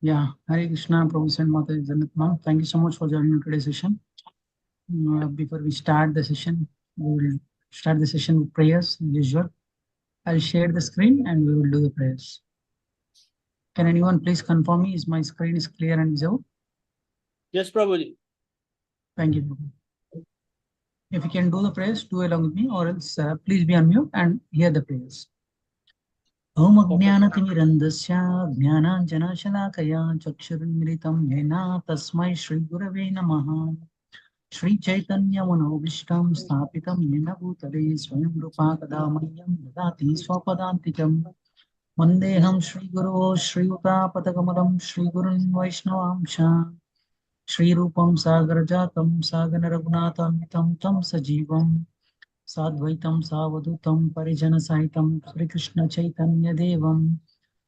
Yeah, Hare Krishna, Prabhu and Mata Janat Ma'am. Thank you so much for joining today's session. Before we start the session, we will start the session with prayers as usual. I'll share the screen and we will do the prayers. Can anyone please confirm me? Is my screen is clear and visible? Yes, Prabhuji. Thank you, Prabhu. If you can do the prayers, do along with me, or else please be on mute and hear the prayers. Om Ajnanatimirandasya Jnananjanashalaakaya Chakshurunmilitam Yena Tasmai Shri Gurave Namaha. Shri Chaitanya Manobishtam Sthapitam Yena Bhutale Swayam Rupa Kadamayyam Dadati Swapadantikam Vandeham Shri Guru Shri Uta Patakamadam Shri Gurun Vaishnavamsha Shri Rupam Sagarajatam Sagana Raghunathamitam Tam Sajivam Sadvaitam Savadutam Parijana Sahitam Shri Krishna Chaitanya Devam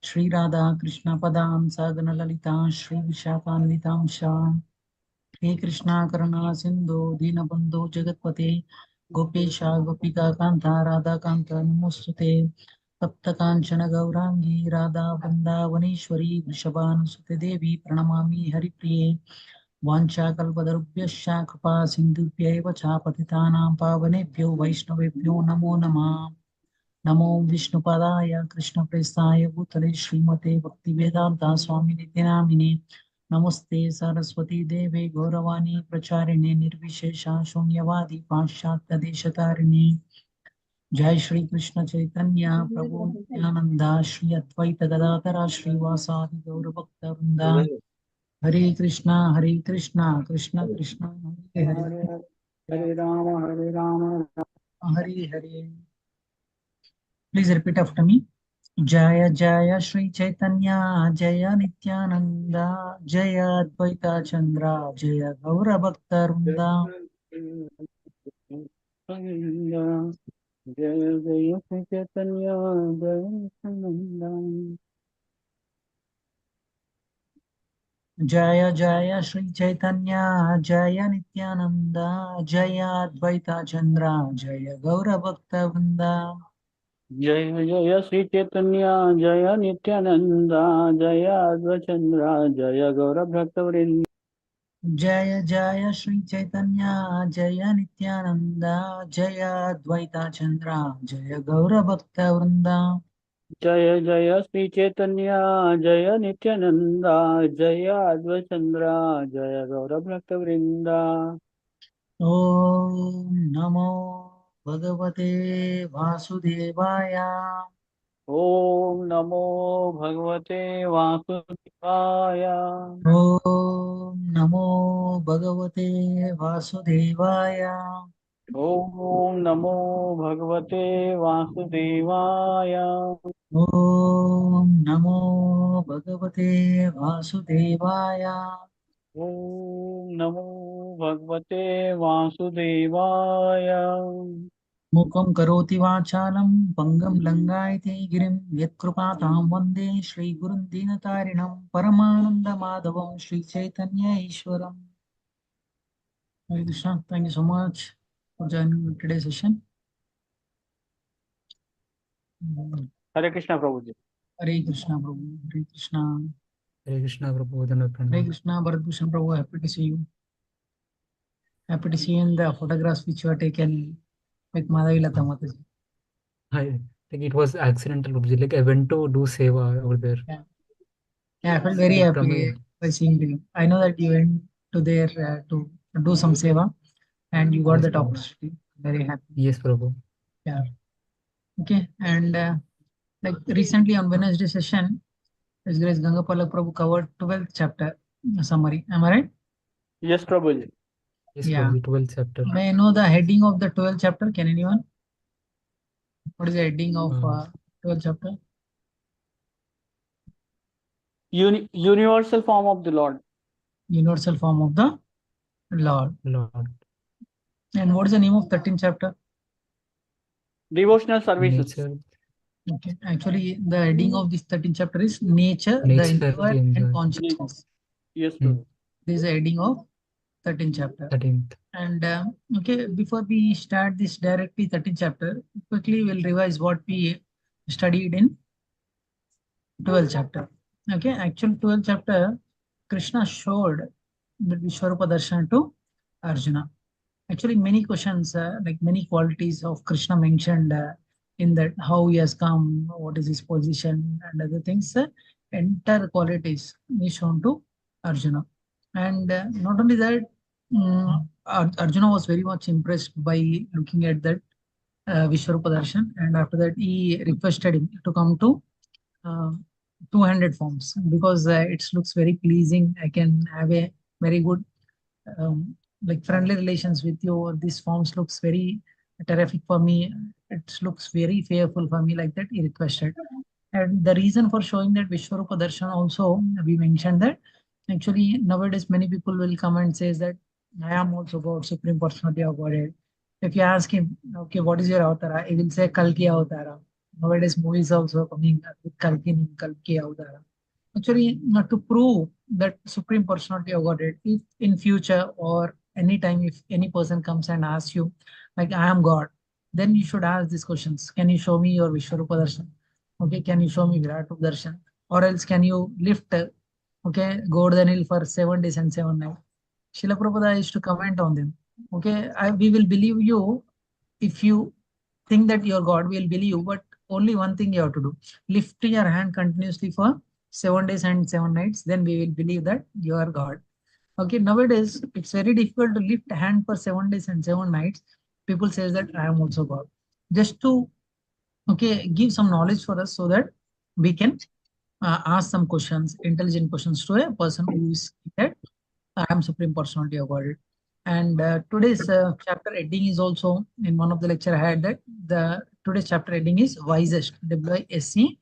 Shri Radha Krishna Padam Sagana Lalita Shri Vishakanitam Shah हे कृष्णा करुणा सिंधु दीनबंधु जगतपते गोपेशा गोपिका कांता राधा कांत नमोस्तुते तप्त कांचन गौरांगी राधा वृंदावनेश्वरी वृषभानुसुते देवी प्रणमामि हरिप्रिये वाञ्छाकल्पतरुभ्यश्च कृपा सिन्धुभ्यैव च पतितानां पावनेभ्यो वैष्णवेभ्यो नमो नमः नमो विष्णुपदाय कृष्णप्रेष्ठाय भूतले श्रीमते भक्तिवेदान्ता स्वामिनिति नामिने नमस्ते सरस्वती देवे गौरवाणी प्रचारिणे निर्विशेषा शून्यवादी पाश्चात्यदेशतारिणे जय श्री कृष्ण चैतन्य प्रभु नित्यानंद श्री अद्वैत गदाधर श्रीवासादि गौरभक्तवृंदा हरे Krishna Krishna Krishna Hare Hare Hare Rama, Hare Hare. Please repeat after me. Jaya Jaya Shri Chaitanya Jaya Nityananda Jaya Advaita Chandra Jaya Gaura Bhakta Vrinda. Jaya Jaya Shri Chaitanya, Jaya Nityananda. Jaya Jaya Shri Chaitanya Jaya Nityananda Jaya Advaita Chandra Jaya Gaura Bhakta Vrinda. Jaya Jaya Shri Chaitanya, Jaya Nityananda, Jaya Advachandra, Jaya Gaura Bhaktavrinda. Jaya Jaya Shri Chaitanya Jaya Nityananda Jaya Advaita Chandra Jaya Gaura Bhakta Vrinda. Jaya Jaya Shri Chaitanya, Jaya Nityananda, Jaya Advachandra, Jaya Gaura Bhaktavrinda. Om Namo Bhagavate Vasudevaya. Om Namo Bhagavate Vasudevaya. Om Namo Bhagavate Vasudevaya. Om Namo Bhagavate Vasudevaya. Om Namo Bhagavate Vasudevaya. Om Namo Bhagavate Vasudevaya. Mukam karoti vachalam pangam langaite girim yatkrupatam vande Shri Gurun Dinatarinam Paramananda Madhavam Shri Chaitanya Ishwaram. Hare Krishna, thank you so much for joining today's session. Hare Krishna Prabhuji. Hare Krishna Prabhu, Hare Krishna. Hare Krishna Prabhu, Dhanat Hare Pranam. Krishna, Bharatbhushan Prabhu, happy to see you. Happy to see you in the photographs which you have taken with Madhavi Lata Mataji. I think it was accidental, Prabhuji. Like I went to do seva over there. Yeah, I felt very Like from happy by seeing you. I know that you went to there to do some seva and you got Yes, that Prabhu. opportunity. Very happy. Yes, Prabhu. Yeah. Okay. And like recently on Wednesday session, His Grace Gangapalak Prabhu covered 12th chapter summary. Am I right? Yes Prabhuji. Yes, Yeah. Prabhuji, 12th chapter. May I know the heading of the 12th chapter? Can anyone? What is the heading of 12th chapter? Universal form of the Lord. Universal form of the Lord. Lord. And what is the name of 13th chapter? Devotional services. Nature. Okay. Actually, the heading of this 13th chapter is Nature, the Nature, Enjoyer, the and enjoyer. Consciousness. Yes Prabhu. This is the heading of 13th chapter. 13th. And okay, before we start this directly 13th chapter, quickly we'll revise what we studied in 12th chapter. Okay, actual 12th chapter, Krishna showed the Vishwarupa Darshan to Arjuna. Actually, many questions, like many qualities of Krishna mentioned in that, how he has come, what is his position, and other things. Entire qualities is shown to Arjuna. And not only that, Arjuna was very much impressed by looking at that Vishwarupa Darshan, and after that, he requested him to come to uh, 200 forms, because it looks very pleasing. I can have a very good like friendly relations with you. These forms looks very terrific for me. It looks very fearful for me, like that he requested. And the reason for showing that Vishwarupa Darshan also, we mentioned that actually nowadays many people will come and says that I am also God, Supreme Personality of Godhead. If you ask him, okay, what is your avatar? He will say Kalki Avatara. Nowadays movies also coming with Kalki Avatara. Actually, not to prove that Supreme Personality of Godhead, if in future or anytime if any person comes and asks you, like I am God, then you should ask these questions. Can you show me your Vishwarupa Darshan? Okay, can you show me Virat Rup Darshan? Or else can you lift, okay, Govardhan Hill for 7 days and 7 nights? Srila Prabhupada used to comment on them. Okay, we will believe you if you think that you're God, we'll believe you, but only one thing you have to do. Lift your hand continuously for 7 days and 7 nights, then we will believe that you are God. Okay, nowadays it's very difficult to lift a hand for 7 days and 7 nights. People says that I am also God. Just to okay give some knowledge for us so that we can ask some questions, intelligent questions to a person who is that I am Supreme Personality of Godhead. And today's chapter heading is also in one of the lecture I had that the today's chapter heading is wisest, WISEST,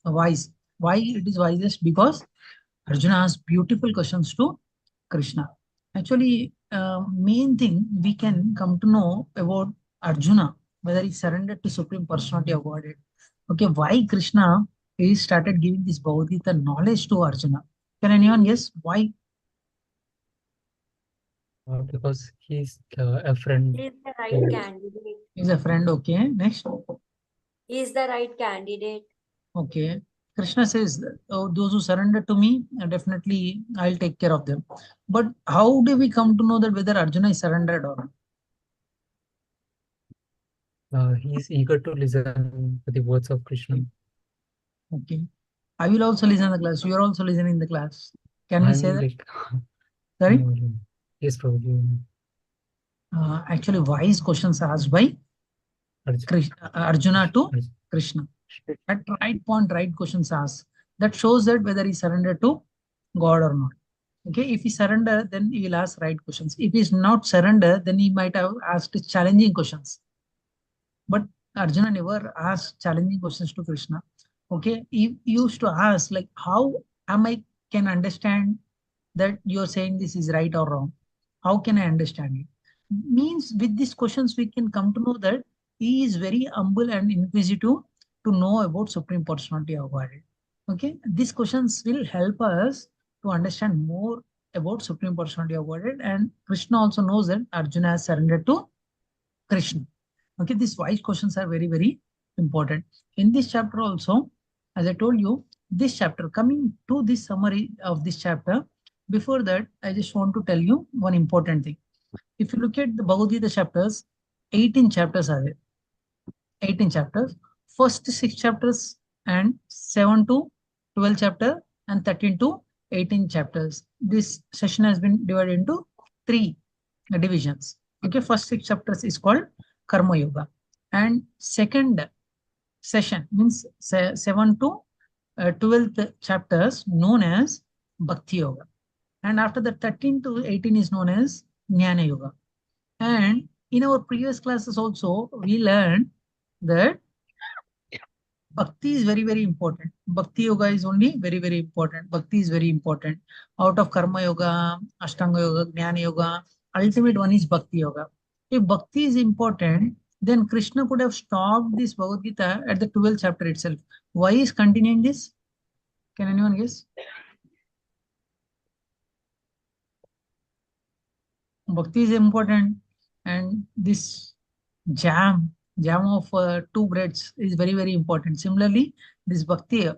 wise. Why it is wisest? Because Arjuna asked beautiful questions to Krishna. Actually, main thing we can come to know about Arjuna, whether he surrendered to Supreme Personality of Godhead. Okay, why Krishna he started giving this Bhagavad Gita knowledge to Arjuna? Can anyone guess why? Because he's a friend He is the right to. candidate. He's a friend. Okay, next. He is the right candidate. Okay, Krishna says, oh, those who surrender to me, definitely I'll take care of them. But how do we come to know that whether Arjuna is surrendered or not? He's eager to listen to the words of Krishna. Okay, I will also listen the class. You are also listening in the class. Can we say I'm that? like, Sorry. no, no. Yes, probably. Actually, wise questions asked by Arjun. Arjuna to Arjun. Krishna. At right point, right questions asked. That shows that whether he surrendered to God or not. Okay, if he surrender, then he will ask right questions. If he is not surrender, then he might have asked challenging questions. But Arjuna never asked challenging questions to Krishna. Okay, he used to ask like, how am I can understand that you're saying this is right or wrong? How can I understand it? Means with these questions we can come to know that he is very humble and inquisitive to know about Supreme Personality of Godhead. Okay, these questions will help us to understand more about Supreme Personality of Godhead, and Krishna also knows that Arjuna has surrendered to Krishna. Okay, these wise questions are very, very important. In this chapter also, as I told you, this chapter, coming to this summary of this chapter, before that, I just want to tell you one important thing. If you look at the Bhagavad Gita chapters, 18 chapters are there. 18 chapters. First 6 chapters and 7 to 12 chapter and 13 to 18 chapters. This session has been divided into three divisions. Okay, first 6 chapters is called Karma Yoga, and second session means 7 to 12th chapters known as Bhakti Yoga, and after the 13 to 18 is known as Jnana Yoga. And in our previous classes also we learned that Bhakti is very, very important. Bhakti yoga is only very, very important. Bhakti is very important. Out of Karma yoga, Ashtanga yoga, Jnana yoga, ultimate one is Bhakti yoga. If Bhakti is important, then Krishna could have stopped this Bhagavad Gita at the 12th chapter itself. Why is continuing this? Can anyone guess? Bhakti is important, and this jam of two breads is very, very important. Similarly, this Bhakti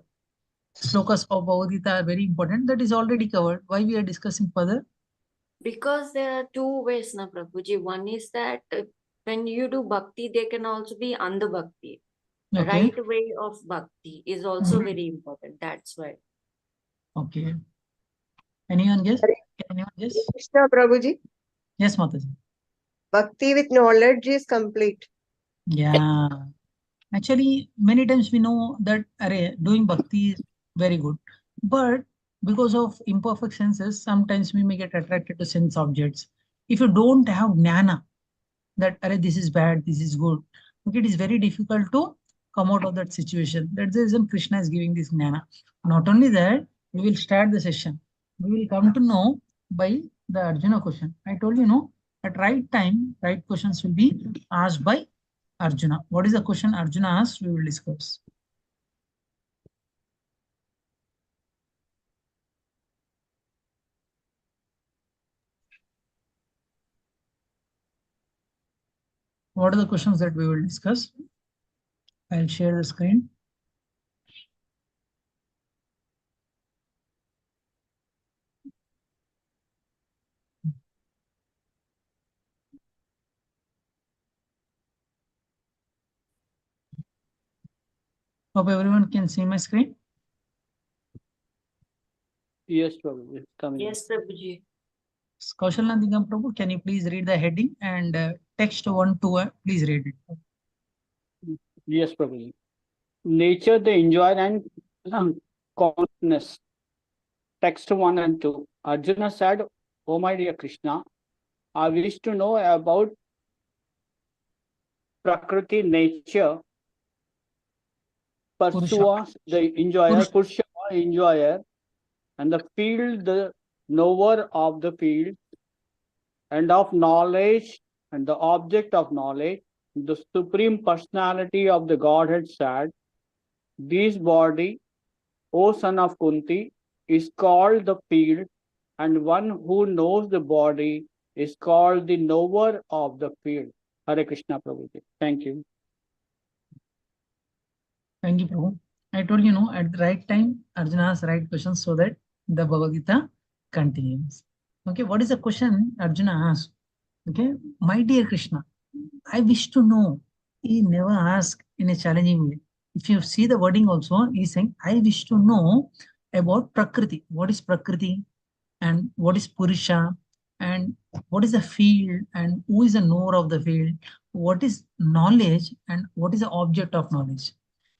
Slokas of Bhagavad Gita are very important. That is already covered. Why we are discussing further? Because there are two ways, na Prabhuji. One is that when you do bhakti, there can also be andha bhakti. Okay. Right way of bhakti is also very important. That's why. Okay. Anyone guess? Hare Can anyone guess? Krishna Prabhuji, Yes, Mataji. bhakti with knowledge is complete. Yeah. Actually, many times we know that array, doing bhakti is very good. But because of imperfect senses, sometimes we may get attracted to sense objects. If you don't have jnana, that array, this is bad, this is good, okay, it is very difficult to come out of that situation. That's the reason Krishna is giving this jnana. Not only that, we will start the session. We will come to know by the Arjuna question. I told you, no, at right time, right questions will be asked by Arjuna. What is the question Arjuna asked? We will discuss. What are the questions that we will discuss? I'll share the screen. Hope everyone can see my screen. Yes, Prabhuji. It's coming. Yes, Prabhuji. Kaushal Nandikam Prabhu, can you please read the heading and text 1 to please read it. Yes, Prabhuji. Nature, the enjoy and consciousness. Text 1 and 2. Arjuna said, "Oh my dear Krishna, I wish to know about Prakriti, nature, Pursuer, the enjoyer, Purusha. Purusha, enjoyer, and the field, the knower of the field, and of knowledge, and the object of knowledge, the supreme personality of the Godhead said, this body, O son of Kunti, is called the field, and one who knows the body is called the knower of the field." Hare Krishna, Prabhuji. Thank you. Thank you, Prabhu. I told you, no, at the right time, Arjuna asks right questions so that the Bhagavad Gita continues. Okay, what is the question Arjuna asked? Okay, my dear Krishna, I wish to know. He never asked in a challenging way. If you see the wording also, he's saying, I wish to know about Prakriti. What is Prakriti? And what is Purusha? And what is the field? And who is the knower of the field? What is knowledge? And what is the object of knowledge?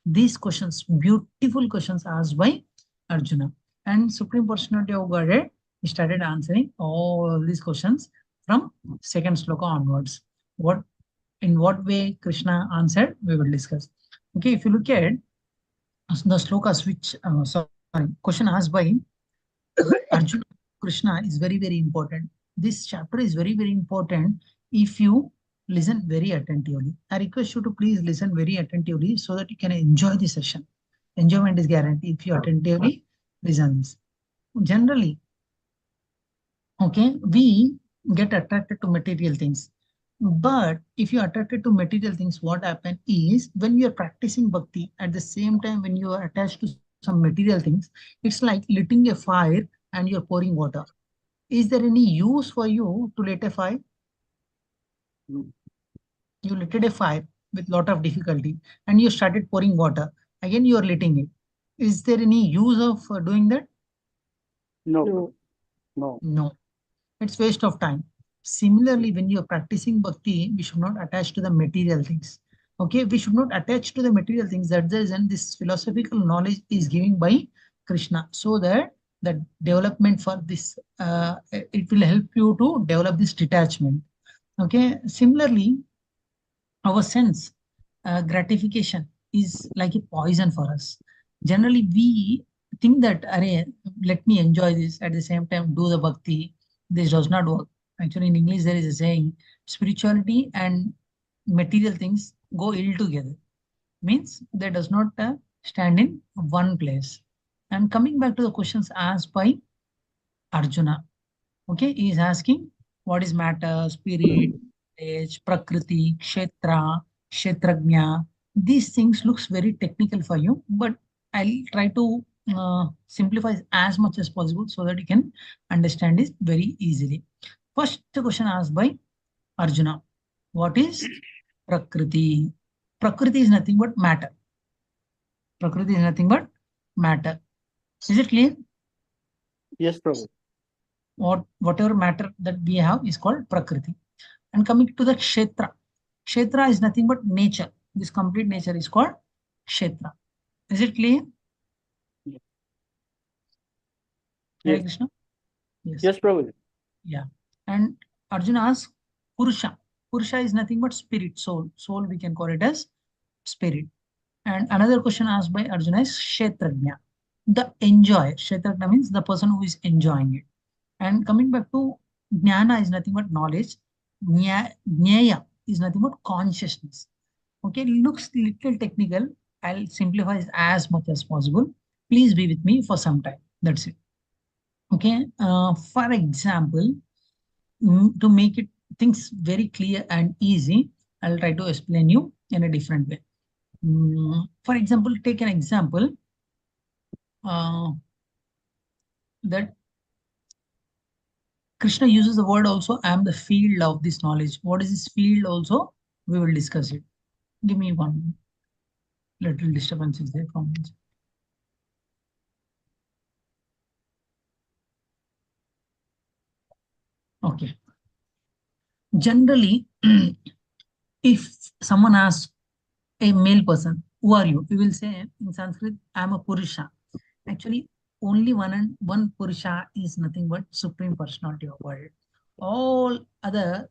These questions, beautiful questions asked by Arjuna. And Supreme Personality of Godhead started answering all these questions from second sloka onwards. In what way Krishna answered, we will discuss. Okay, if you look at the slokas which, question asked by Arjuna Krishna is very, very important. This chapter is very, very important if you listen very attentively. I request you to please listen very attentively so that you can enjoy the session. Enjoyment is guaranteed if you attentively listen this. Generally, okay, we get attracted to material things. But if you are attracted to material things, what happens is when you are practicing bhakti, at the same time when you are attached to some material things, it's like lighting a fire and you're pouring water. Is there any use for you to light a fire? You lit a fire with lot of difficulty and you started pouring water. Again, you are lighting it. Is there any use of doing that? No. No. No. It's waste of time. Similarly, when you are practicing bhakti, we should not attach to the material things. Okay, we should not attach to the material things. That's the reason this philosophical knowledge is given by Krishna, so that the development for this, it will help you to develop this detachment. Okay, similarly, our sense gratification is like a poison for us. Generally, we think that, Array, let me enjoy this at the same time, do the bhakti. This does not work. Actually, in English, there is a saying spirituality and material things go ill together. Means they does not stand in one place. And coming back to the questions asked by Arjuna, okay, he is asking what is matter, spirit, age, prakriti, kshetra, kshetrajna. These things looks very technical for you, but I'll try to simplify as much as possible so that you can understand it very easily. First question asked by Arjuna. What is Prakriti? Prakriti is nothing but matter. Prakriti is nothing but matter. Is it clear? Yes, Prabhu. Whatever matter that we have is called Prakriti. And coming to the Kshetra. Kshetra is nothing but nature. This complete nature is called Kshetra. Is it clear? Hare Yes. Krishna? Yes. Yes, Prabhu. Yeah. And Arjuna asks Purusha. Purusha is nothing but spirit, soul. Soul we can call it as spirit. And another question asked by Arjuna is Kshetrajna, the enjoyer. Kshetrajna means the person who is enjoying it. And coming back to Jnana is nothing but knowledge. Jnaya is nothing but consciousness. Okay, it looks little technical. I'll simplify it as much as possible. Please be with me for some time. That's it. Okay, for example, to make it things very clear and easy, I'll try to explain you in a different way. For example, take an example that Krishna uses the word also, I am the field of this knowledge. What is this field also? We will discuss it. Give me one little disturbance is there from me. Okay. Generally, if someone asks a male person, who are you? We will say in Sanskrit, I am a Purusha. Actually, only one Purusha is nothing but Supreme Personality of Godhead. All other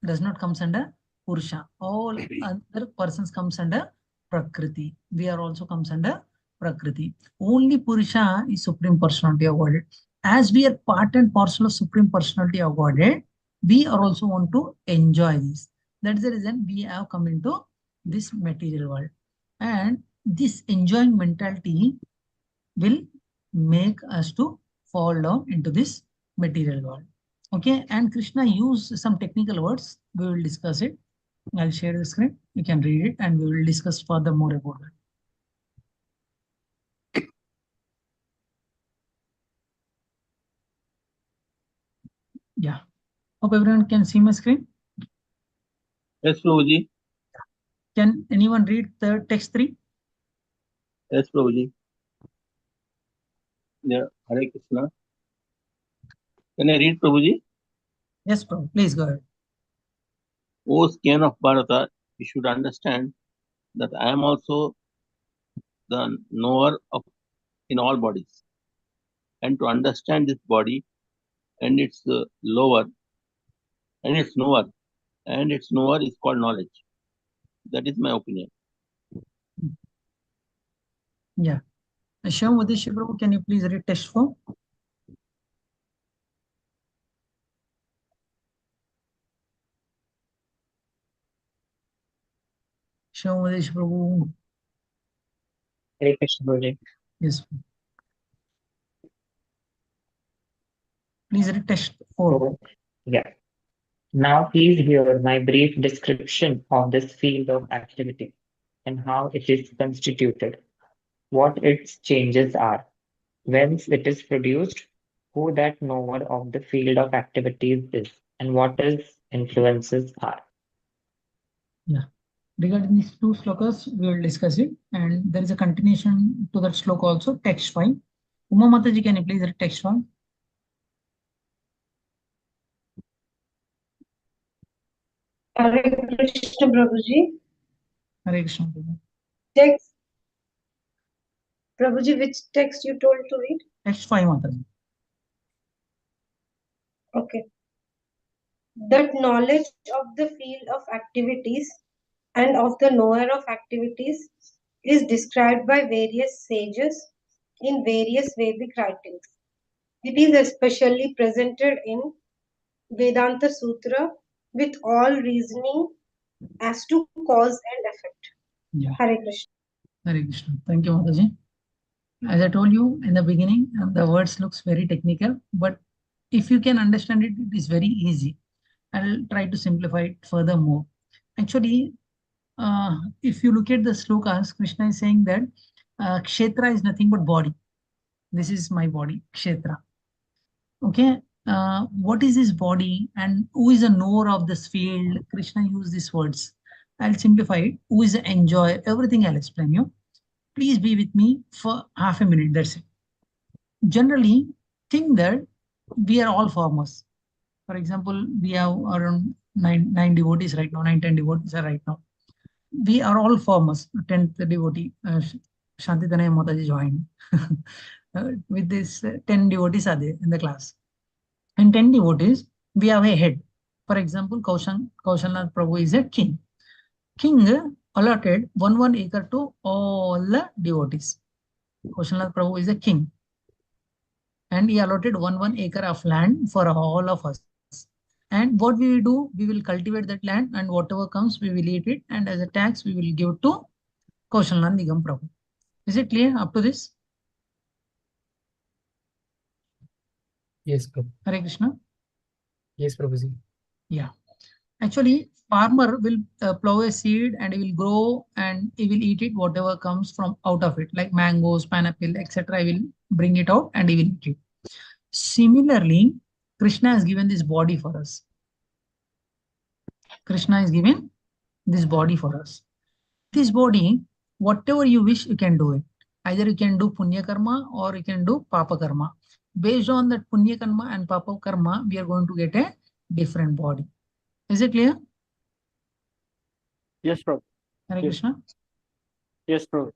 does not comes under Purusha. All other persons comes under Prakriti. We are also comes under Prakriti. Only Purusha is Supreme Personality of Godhead. As we are part and parcel of Supreme Personality of Godhead, we are also want to enjoy this. That's the reason we have come into this material world. And this enjoying mentality will make us to fall down into this material world. Okay, and Krishna used some technical words. We will discuss it. I'll share the screen. You can read it and we will discuss further more about it. Yeah. Hope everyone can see my screen. Yes, Prabhuji. Can anyone read the text 3? Yes, Prabhuji. Yeah, Hare Krishna. Can I read, Prabhuji? Yes, bro. Please go ahead. O skin of Bharata, you should understand that I am also the knower of in all bodies. And to understand this body and its lower and its knower is called knowledge. That is my opinion. Yeah. Shyam Vadeshi Prabhu, can you please read text 4? Shyam Vadeshi Prabhu. Hare Krishna, Guruji. Yes. Please read text 4. So, yeah. Now please hear my brief description of this field of activity and how it is constituted, what its changes are, whence it is produced, who that knower of the field of activities is, and what its influences are. Yeah. Regarding these two slokas, we will discuss it. And there is a continuation to that sloka also, text 5. Uma Mataji, can you please read text 5? Hare Krishna Prabhuji. Hare Krishna. Prabhu. Text. Prabhuji, which text you told to read? Text 5, Mataji. Okay. That knowledge of the field of activities and of the knower of activities is described by various sages in various Vedic writings. It is especially presented in Vedanta Sutra with all reasoning as to cause and effect. Yeah. Hare Krishna. Hare Krishna. Thank you, Mataji. As I told you in the beginning, the words looks very technical, but if you can understand it, it is very easy. I'll try to simplify it furthermore. Actually, if you look at the slokas, Krishna is saying that Kshetra is nothing but body. This is my body, Kshetra. Okay. What is this body and who is a knower of this field? Krishna used these words. I'll simplify it. Who is the enjoyer? Everything I'll explain you. Please be with me for half a minute. That's it. Generally, think that we are all farmers. For example, we have around nine devotees right now, 10 devotees are right now. We are all farmers. 10th devotee, Shanti Tanaya Mataji joined. With this 10 devotees are there in the class. And 10 devotees, we have a head. For example, Kaushalnath Prabhu is a king. King allotted 1 acre to all the devotees. Kaushalnath Prabhu is a king. And he allotted 1 acre of land for all of us. And what we will do, we will cultivate that land, and whatever comes, we will eat it. And as a tax, we will give to Kaushalnath Nigam Prabhu. Is it clear up to this? Yes, Prabhu. Hare Krishna. Yes, Prabhuji. Yeah. Actually, farmer will plow a seed and he will grow and he will eat it, whatever comes from out of it, like mangoes, pineapple, etc. He will bring it out and he will eat it. Similarly, Krishna has given this body for us. Krishna is given this body for us. This body, whatever you wish, you can do it. Either you can do punya karma or you can do papa karma. Based on that punya karma and papa karma, we are going to get a different body. Is it clear? Yes, Prabhu. Hare Yes. Krishna. Yes, Prabhu.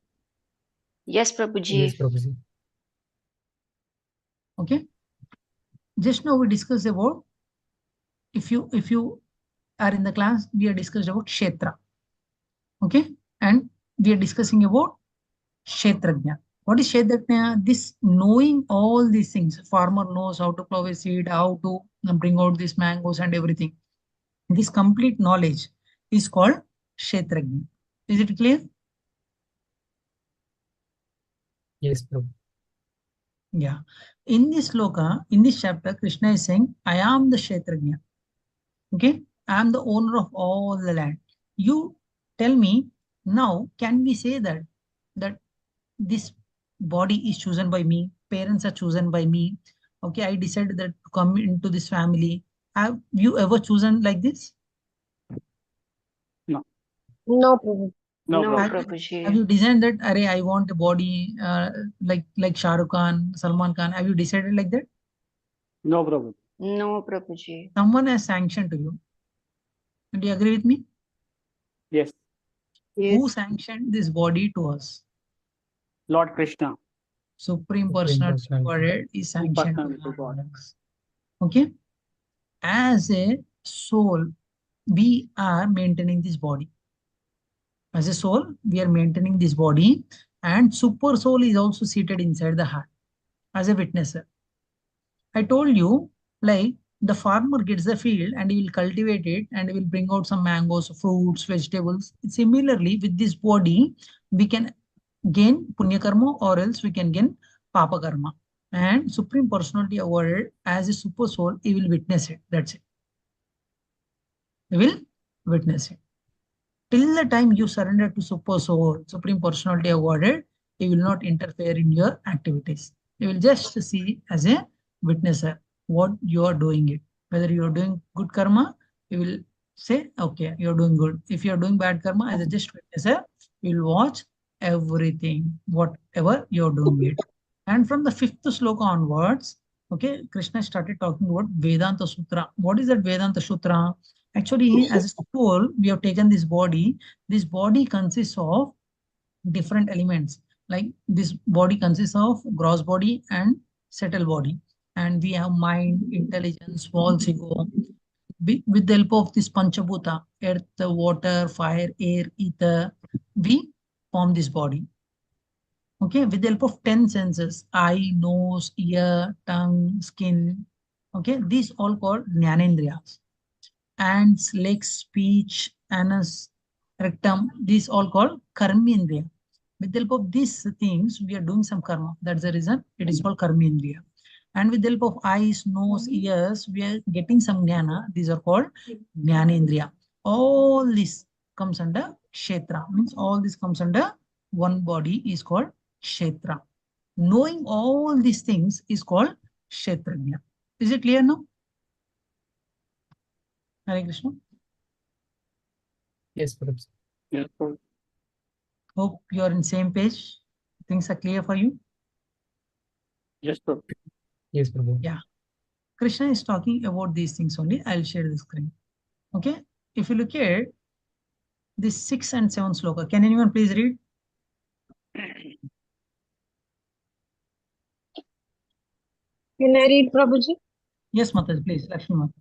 Yes, Prabhuji. Yes, Prabhuji. Okay. Just now we discussed about, if you are in the class, we are discussed about Kshetra. Okay. And we are discussing about Kshetrajna. What is Kshetrajna? This knowing all these things. Farmer knows how to plow a seed, how to bring out these mangoes and everything. This complete knowledge is called Kshetrajna. Is it clear? Yes, Prabhu. Yeah. In this sloka, in this chapter, Krishna is saying, I am the Kshetrajna. Okay. I am the owner of all the land. You tell me now, can we say that this body is chosen by me, parents are chosen by me? Okay, I decided that to come into this family. Have you ever chosen like this? No, Prabhu. No, No, Prabhu. Have Prabhuji. you designed that, Array, I want a body like Shah Rukh Khan, Salman Khan? Have you decided like that? No, Prabhu. No, Prabhuji. Someone has sanctioned to you. Do you agree with me? Yes. Who Yes. sanctioned this body to us? Lord Krishna. Supreme Supreme Personality Personality. Godhead is sanctioned to Personality God. us. Okay. As a soul, we are maintaining this body. As a soul, we are maintaining this body, and super soul is also seated inside the heart as a witnesser. I told you, like the farmer gets the field and he will cultivate it and he will bring out some mangoes, fruits, vegetables. Similarly, with this body, we can gain punya karma or else we can gain papa karma. And Supreme Personality awarded as a super soul, he will witness it. That's it. He will witness it. Till the time you surrender to super soul, Supreme Personality awarded, he will not interfere in your activities. He will just see as a witnesser what you are doing it. Whether you are doing good karma, he will say, okay, you're doing good. If you're doing bad karma, as a just witnesser, he will watch everything, whatever you're doing it. And from the 5th sloka onwards, okay, Krishna started talking about Vedanta Sutra. What is that Vedanta Sutra? Actually, as a soul, we have taken this body. This body consists of different elements. Like this body consists of gross body and subtle body. And we have mind, intelligence, false ego. With the help of this Panchabhuta, earth, water, fire, air, ether, we form this body. Okay, with the help of 10 senses, eye, nose, ear, tongue, skin. Okay, these all called Jnanendriyas. Hands, legs, speech, anus, rectum, these all called Karmendriya. With the help of these things, we are doing some karma. That's the reason it is called Karmendriya. And with the help of eyes, nose, ears, we are getting some jnana. These are called Jnanendriya. All this comes under Kshetra. Means all this comes under one body is called Kshetra. Knowing all these things is called Kshetrajna. Is it clear now? Hare Krishna. Yes, Prabhu. Yes, Prabhu. Hope you are in same page. Things are clear for you. Yes, Prabhu. Yes, Prabhu. Yeah. Krishna is talking about these things only. I'll share the screen. Okay. If you look at this 6 and 7 sloka, can anyone please read? Can I read, Prabhuji? Yes, Mataji, please. Lakshmi Mata.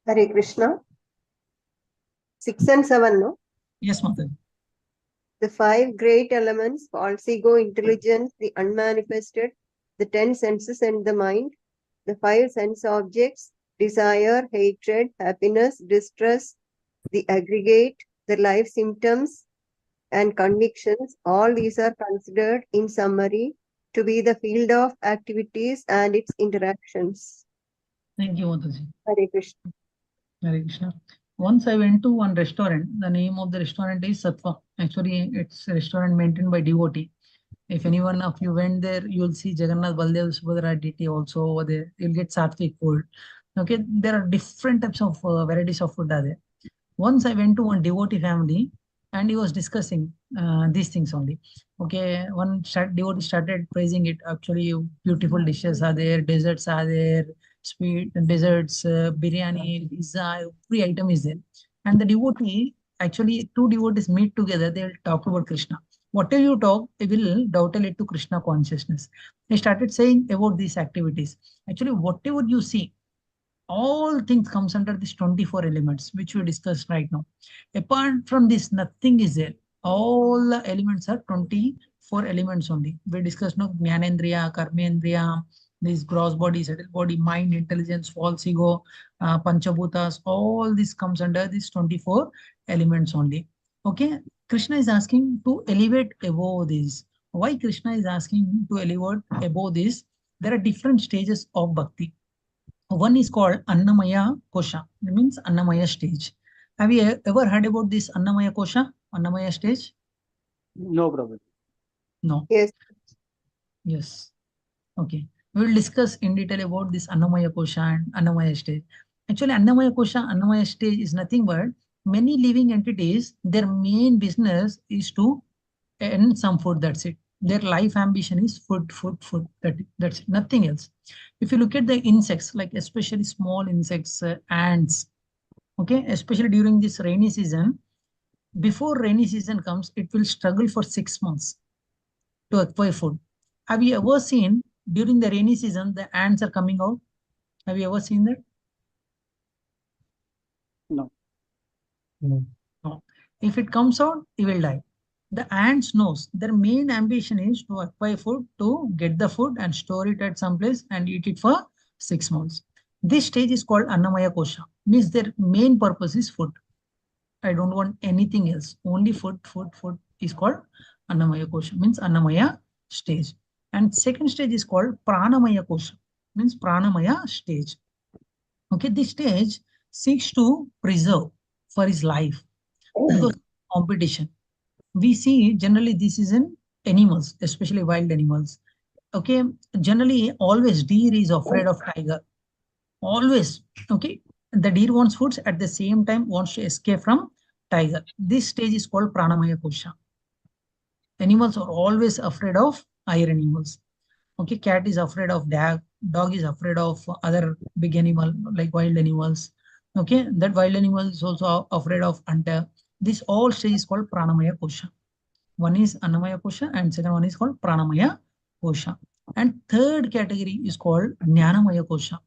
Hare Krishna. 6 and 7, no? Yes, Mataji. The 5 great elements, false ego, intelligence, the unmanifested, the 10 senses and the mind, the 5 sense objects, desire, hatred, happiness, distress, the aggregate, the life symptoms and convictions, all these are considered in summary to be the field of activities and its interactions. Thank you, Mataji. Hare Krishna. Hare Krishna. Once I went to one restaurant. The name of the restaurant is Sattva. Actually, it's a restaurant maintained by devotee. If anyone of you went there, you'll see Jagannath, Baldev, Subhadra, DT also over there. You'll get sattvic food. Okay, there are different types of varieties of food are there. Once I went to one devotee family and he was discussing these things only. Okay, devotee started praising it. Actually, beautiful dishes are there, desserts are there, sweet desserts, biryani, pizza, every item is there. And the devotee, actually, two devotees meet together, they will talk about Krishna. Whatever you talk, it will dovetail it to Krishna consciousness. They started saying about these activities. Actually, whatever you see, all things comes under these 24 elements which we discussed right now. Apart from this, nothing is there. All the elements are 24 elements only. We discussed no Jnanendriya, Karmendriya, this gross body, subtle body, mind, intelligence, false ego, Panchabhutas, all this comes under these 24 elements only. Okay, Krishna is asking to elevate above this. Why Krishna is asking to elevate above this? There are different stages of bhakti. One is called Annamaya Kosha. It means Annamaya stage. Have you ever heard about this Annamaya Kosha, Annamaya stage? No, Prabhu. No. Yes. Yes. Okay. We will discuss in detail about this Annamaya Kosha and Annamaya stage. Actually, Annamaya Kosha, Annamaya stage is nothing but many living entities, their main business is to earn some food. That's it. Their life ambition is food, food, food. That's it. Nothing else. If you look at the insects, like especially small insects, ants, okay, especially during this rainy season, before rainy season comes, it will struggle for 6 months to acquire food. Have you ever seen during the rainy season the ants are coming out? Have you ever seen that? No. No. No. If it comes out, it will die. The ants knows their main ambition is to acquire food, to get the food and store it at some place and eat it for 6 months. This stage is called Annamaya Kosha. Means their main purpose is food. I don't want anything else. Only food, food, food is called Annamaya Kosha. Means Annamaya stage. And second stage is called Pranamaya Kosha. Means Pranamaya stage. Okay, this stage seeks to preserve for his life because competition. We see generally this is in animals, especially wild animals. Okay, generally always deer is afraid of tiger. Always. Okay, the deer wants foods at the same time wants to escape from tiger. This stage is called Pranamaya Kosha. Animals are always afraid of higher animals. Okay, cat is afraid of dog is afraid of other big animal like wild animals. Okay, that wild animal is also afraid of hunter. This all stage is called Pranamaya Kosha. One is Annamaya Kosha and second one is called Pranamaya Kosha. And third category is called Jnanamaya Kosha.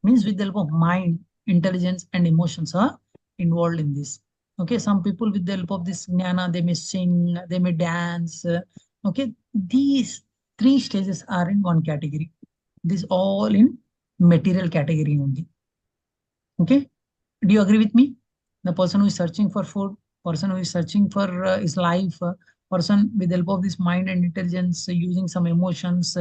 Means with the help of mind, intelligence and emotions are involved in this. Okay, some people with the help of this Jnana, they may sing, they may dance. Okay, these three stages are in one category. This all in material category only. Okay, do you agree with me? The person who is searching for food, person who is searching for his life, person with the help of this mind and intelligence, using some emotions,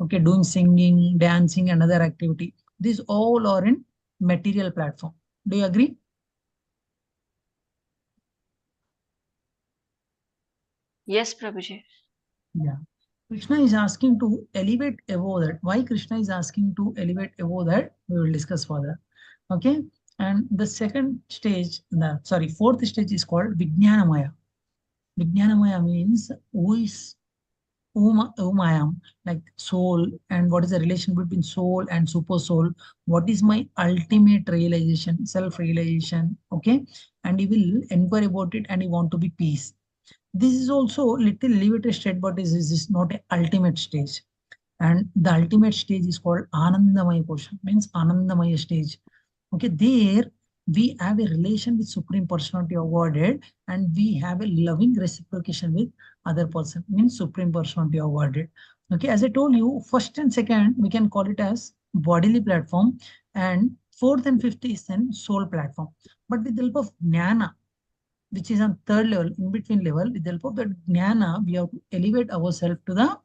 okay, doing singing, dancing, and other activity. These all are in material platform. Do you agree? Yes, Prabhuji. Yeah. Krishna is asking to elevate above that. Why Krishna is asking to elevate above that? We will discuss further. Okay. And the second stage, fourth stage is called Vijnanamaya. Vijnanamaya means whom I am, like soul, and what is the relation between soul and super soul? What is my ultimate realization, self-realization? Okay. And he will inquire about it and he want to be peace. This is also little elevated state, but is not an ultimate stage. And the ultimate stage is called Anandamaya portion, means Anandamaya stage. Okay, there we have a relation with Supreme Personality of Godhead, and we have a loving reciprocation with other person, means Supreme Personality of Godhead. Okay, as I told you, first and second we can call it as bodily platform, and fourth and fifth is an soul platform. But with the help of Jnana, which is on third level, in between level, with the help of the Jnana, we have to elevate ourselves to the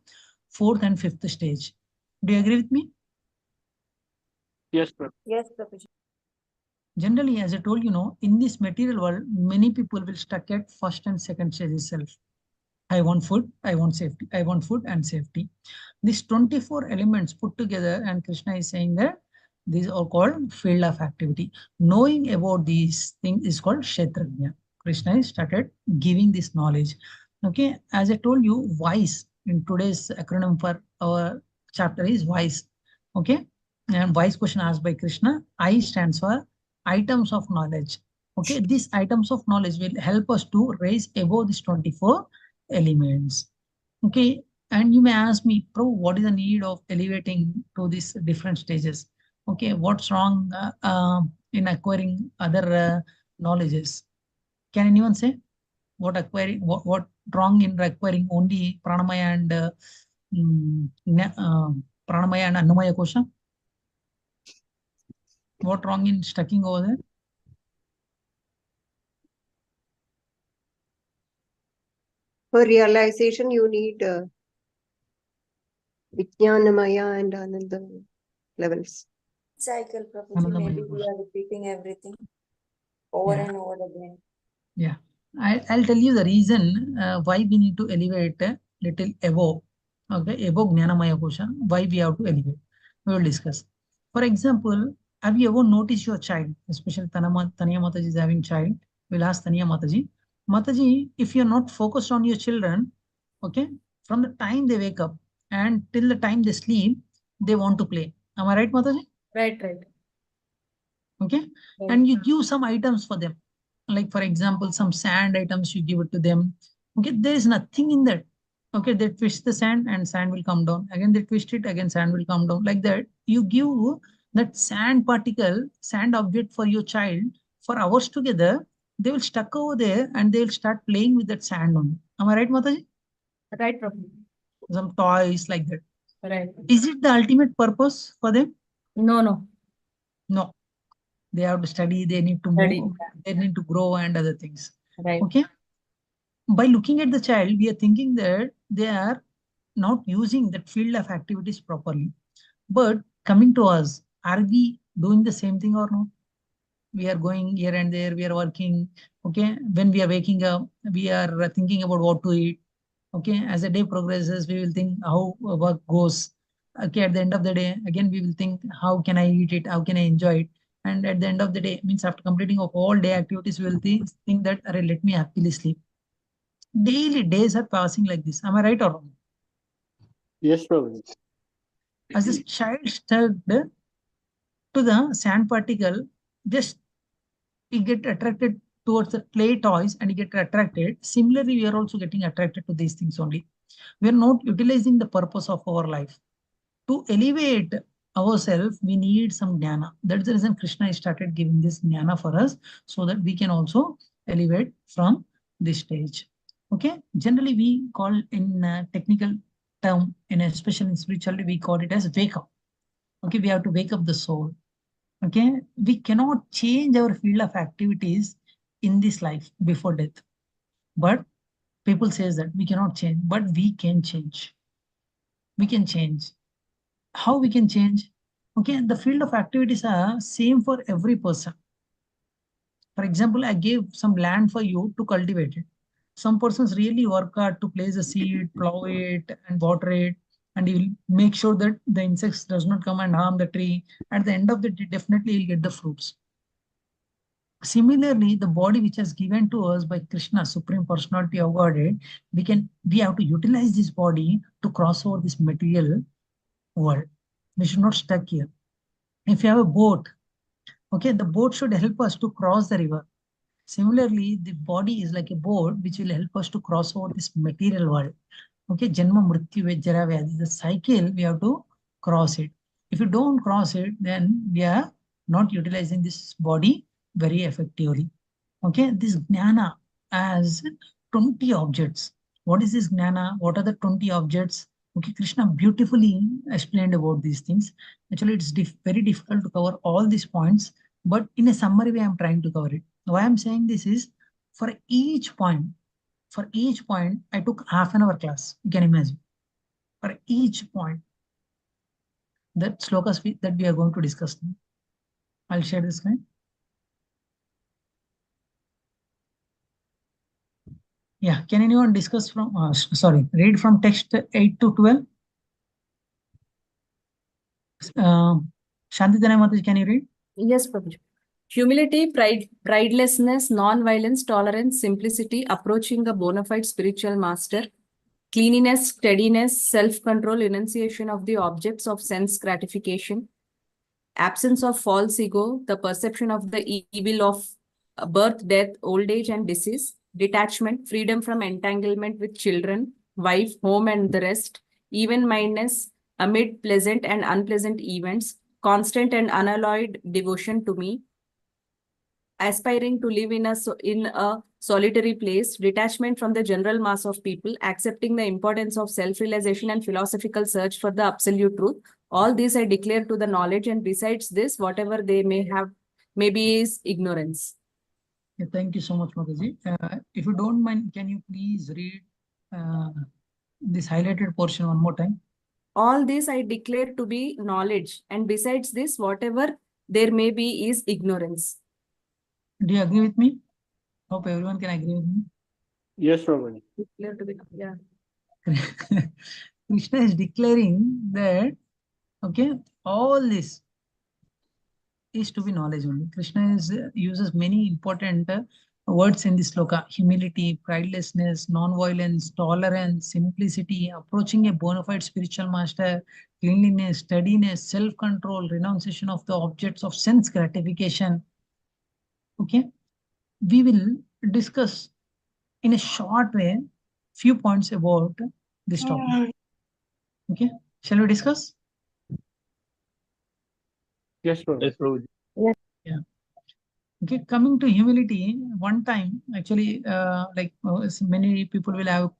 fourth and fifth stage. Do you agree with me? Yes, Prabhu. Yes, Prabhuji. Generally, as I told you, in this material world, many people will stuck at first and second stage itself. I want food, I want safety, I want food and safety. These 24 elements put together, and Krishna is saying that these are called field of activity. Knowing about these things is called Kshetrajna. Krishna is started giving this knowledge. Okay, as I told you, wise in today's acronym for our chapter is wise. Okay, and wise question asked by Krishna. I stands for items of knowledge. Okay, these items of knowledge will help us to raise above these 24 elements. Okay, and you may ask me, Pro, what is the need of elevating to these different stages? Okay, what's wrong in acquiring other knowledges? Can anyone say what wrong in acquiring only pranamaya and pranamaya and annamaya kosha? What wrong in stucking over there? For realization, you need Vijnanamaya and Ananda levels. Cycle, Prabhuji. Anandamaya Maybe we kosha. are repeating everything over Yeah. and over again. Yeah, I'll tell you the reason why we need to elevate a little above, okay, above Jnanamaya Kosha, why we have to elevate. We will discuss. For example, have you ever noticed your child, especially Tanya Mataji is having child? We'll ask Tanya Mataji. Mataji, if you're not focused on your children, okay, from the time they wake up and till the time they sleep, they want to play. Am I right, Mataji? Right. Okay, and you give some items for them, like for example some sand items, you give it to them. Okay, there is nothing in that. Okay, they twist the sand and sand will come down, again they twist it, again sand will come down, like that. You give that sand particle, sand object for your child for hours together, they will stuck over there and they will start playing with that sand only. Am I right, Mataji? Right, Prabhuji. Some toys like that. Right. Is it the ultimate purpose for them? No. No, they have to study, they need to move, they need to grow and other things. Right. Okay, by looking at the child, we are thinking that they are not using that field of activities properly. But coming to us, are we doing the same thing or not? We are going here and there, we are working. Okay, when we are waking up, we are thinking about what to eat. Okay, as the day progresses, we will think how work goes. Okay, at the end of the day, again we will think how can I eat it, how can I enjoy it. And at the end of the day, means after completing of all day activities, we will think that, "Arey, let me happily sleep." Daily days are passing like this. Am I right or wrong? Yes, Prabhu. As this child stuck to the sand particle, just he get attracted towards the play toys and he get attracted. Similarly, we are also getting attracted to these things only. We are not utilizing the purpose of our life. To elevate ourselves, we need some jnana. That's the reason Krishna started giving this jnana for us, so that we can also elevate from this stage. Okay, generally we call in technical term, in especially in spirituality, we call it as wake up. Okay, we have to wake up the soul. Okay, we cannot change our field of activities in this life before death, but people says that we cannot change, but we can change. We can change. How we can change? Okay, the field of activities are same for every person. For example, I gave some land for you to cultivate it. Some persons really work hard to place a seed, plow it, and water it, and he will make sure that the insects does not come and harm the tree. At the end of the day, definitely he'll get the fruits. Similarly, the body which is given to us by Krishna, Supreme Personality of Godhead, we have to utilize this body to cross over this material world. We should not stuck here. If you have a boat, okay, the boat should help us to cross the river. Similarly, the body is like a boat which will help us to cross over this material world. Okay, Janma Mrityu Vejjara Vyadhi, the cycle, we have to cross it. If you don't cross it, then we are not utilizing this body very effectively. Okay, this Jnana has 20 objects. What is this Jnana? What are the 20 objects? Okay, Krishna beautifully explained about these things. Actually, it's very difficult to cover all these points, but in a summary way, I'm trying to cover it. Why I'm saying this is, for each point, I took half an hour class. You can imagine. For each point, that slokas that we are going to discuss now. I'll share the screen. Yeah, can anyone discuss from, read from text 8 to 12? Shantidana Mataji, can you read? Yes, Prabhuji. Humility, pridelessness, non-violence, tolerance, simplicity, approaching a bona fide spiritual master, cleanliness, steadiness, self-control, enunciation of the objects of sense gratification, absence of false ego, the perception of the evil of birth, death, old age, and disease, detachment, freedom from entanglement with children, wife, home, and the rest, even-mindedness amid pleasant and unpleasant events, constant and unalloyed devotion to me, aspiring to live in a solitary place, detachment from the general mass of people, accepting the importance of self-realization and philosophical search for the absolute truth. All these I declare to the knowledge, and besides this, whatever they may have, maybe is ignorance. Yeah, thank you so much, Mataji. If you don't mind, can you please read this highlighted portion one more time? All this I declare to be knowledge, and besides this, whatever there may be is ignorance. Do you agree with me? Hope everyone can agree with me. Yes, Prabhuji. Declare to be, yeah. Krishna is declaring that, okay, all this is to be knowledge only. Krishna uses many important words in this sloka: humility, pridelessness, non-violence, tolerance, simplicity, approaching a bona fide spiritual master, cleanliness, steadiness, self-control, renunciation of the objects of sense gratification. Okay, we will discuss in a short way few points about this topic. Okay, shall we discuss? Yes, Prabhuji. Yes, Prabhuji. Yeah. Okay, coming to humility, one time actually, many people will have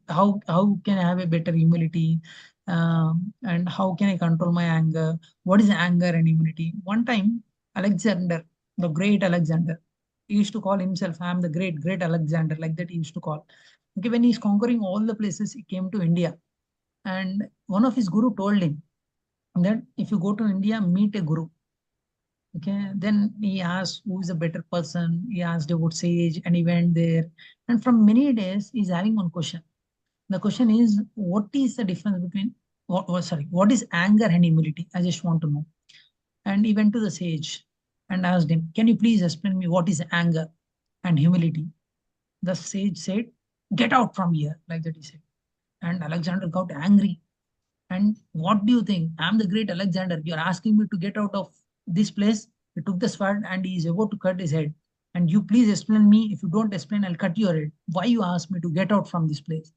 how can I have a better humility, and how can I control my anger? What is anger and humility? One time, Alexander, the great Alexander, he used to call himself, "I am the great Alexander," like that he used to call. Okay, when he's conquering all the places, he came to India, and one of his guru told him that if you go to India, meet a guru. Okay, then he asked who is a better person. He asked about sage, and he went there. And from many days, he's having one question. The question is, what is the difference between what is anger and humility? I just want to know. And he went to the sage and asked him, "Can you please explain me what is anger and humility?" The sage said, "Get out from here," like that he said. And Alexander got angry. And what do you think? I'm the great Alexander. You're asking me to get out of this place. He took the sword and he is about to cut his head. And you please explain me. If you don't explain, I'll cut your head. Why you ask me to get out from this place?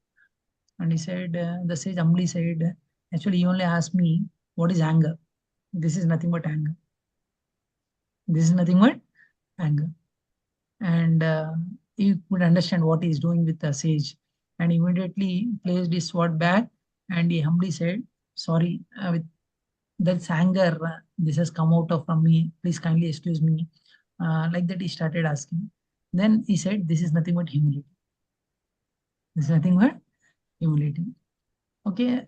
And he said, the sage humbly said, actually, he only asked me, what is anger? This is nothing but anger. This is nothing but anger. And he could understand what he's doing with the sage. And immediately placed his sword back and he humbly said, sorry, with that's anger, this has come out of from me. Please kindly excuse me. Like that, he started asking. Then he said, this is nothing but humility. This is nothing but humility. Okay,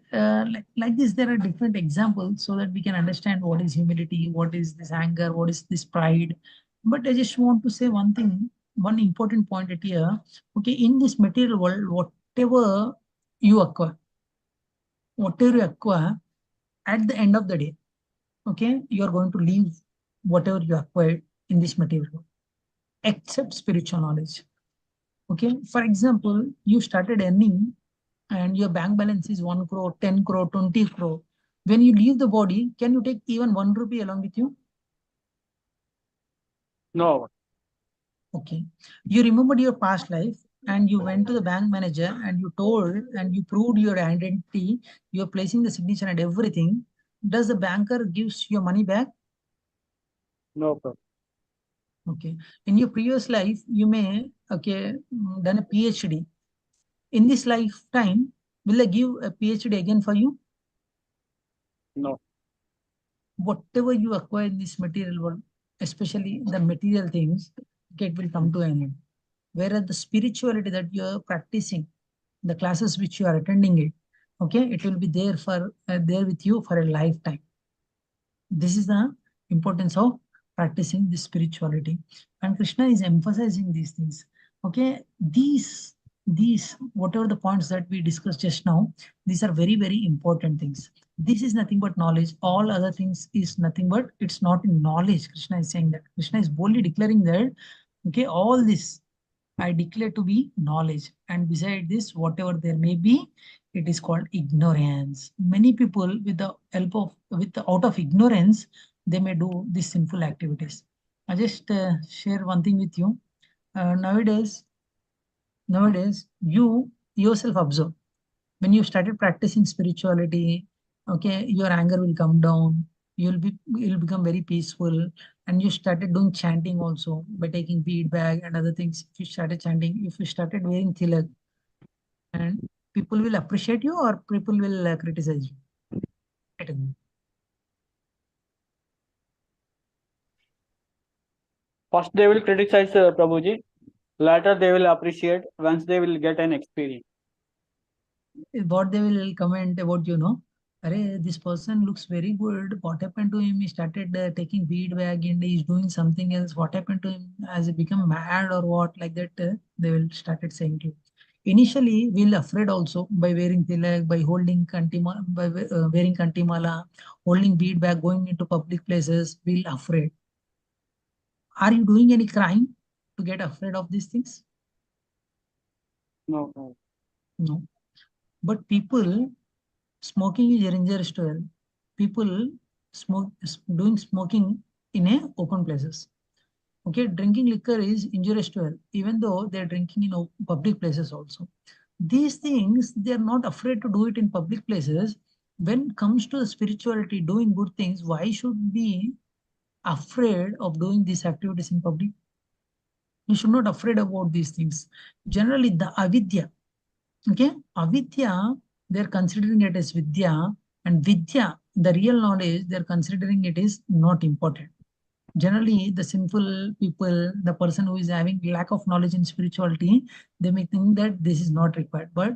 like this, there are different examples so that we can understand what is humility, what is this anger, what is this pride. But I just want to say one thing. one important point at here. Okay, in this material world, whatever you acquire, at the end of the day, okay, you are going to leave whatever you acquired in this material world, except spiritual knowledge. Okay, for example, you started earning and your bank balance is 1 crore, 10 crore, 20 crore. When you leave the body, can you take even 1 rupee along with you? No. Okay. You remembered your past life and you went to the bank manager and you told and you proved your identity, you're placing the signature and everything. Does the banker gives your money back? No problem. Okay. In your previous life, you may, okay, done a PhD. In this lifetime, will they give a PhD again for you? No. Whatever you acquire in this material world, especially the material things, okay, it will come to an end. Whereas the spirituality that you are practicing, the classes which you are attending it, okay, it will be there for there with you for a lifetime. This is the importance of practicing this spirituality, and Krishna is emphasizing these things. Okay, these whatever the points that we discussed just now, these are very, very important things. This is nothing but knowledge. All other things is nothing but it's not in knowledge. Krishna is saying that. Krishna is boldly declaring that, okay, all this I declare to be knowledge. And beside this, whatever there may be, it is called ignorance. Many people, with the help of, out of ignorance, they may do these sinful activities. I just share one thing with you. Nowadays, you yourself observe when you started practicing spirituality, okay, your anger will come down, you'll become very peaceful, and you started doing chanting also by taking feedback and other things. If you started chanting, if you started wearing tilak, and people will appreciate you or people will criticize you. I don't know. First, they will criticize Prabhuji. Later, they will appreciate once they will get an experience. What they will comment about, Arey, this person looks very good. What happened to him? He started taking feedback and he's doing something else. What happened to him? Has he become mad or what? Like that, they will started saying to you. Initially, we'll afraid also by wearing tilak, by holding kantimala, by wearing kantimala, holding feedback, going into public places. We'll afraid. Are you doing any crime to get afraid of these things? No, no. No. But people, smoking is injurious to health. People doing smoking in a open places. Okay, drinking liquor is injurious to health, even though they're drinking in public places also. These things, they're not afraid to do it in public places. When it comes to the spirituality, doing good things, why should be afraid of doing these activities in public? You should not afraid about these things. Generally, the avidya, okay, avidya, they're considering it as vidya, and vidya, the real knowledge, they're considering it is not important. Generally, the sinful people, the person who is having lack of knowledge in spirituality, they may think that this is not required. But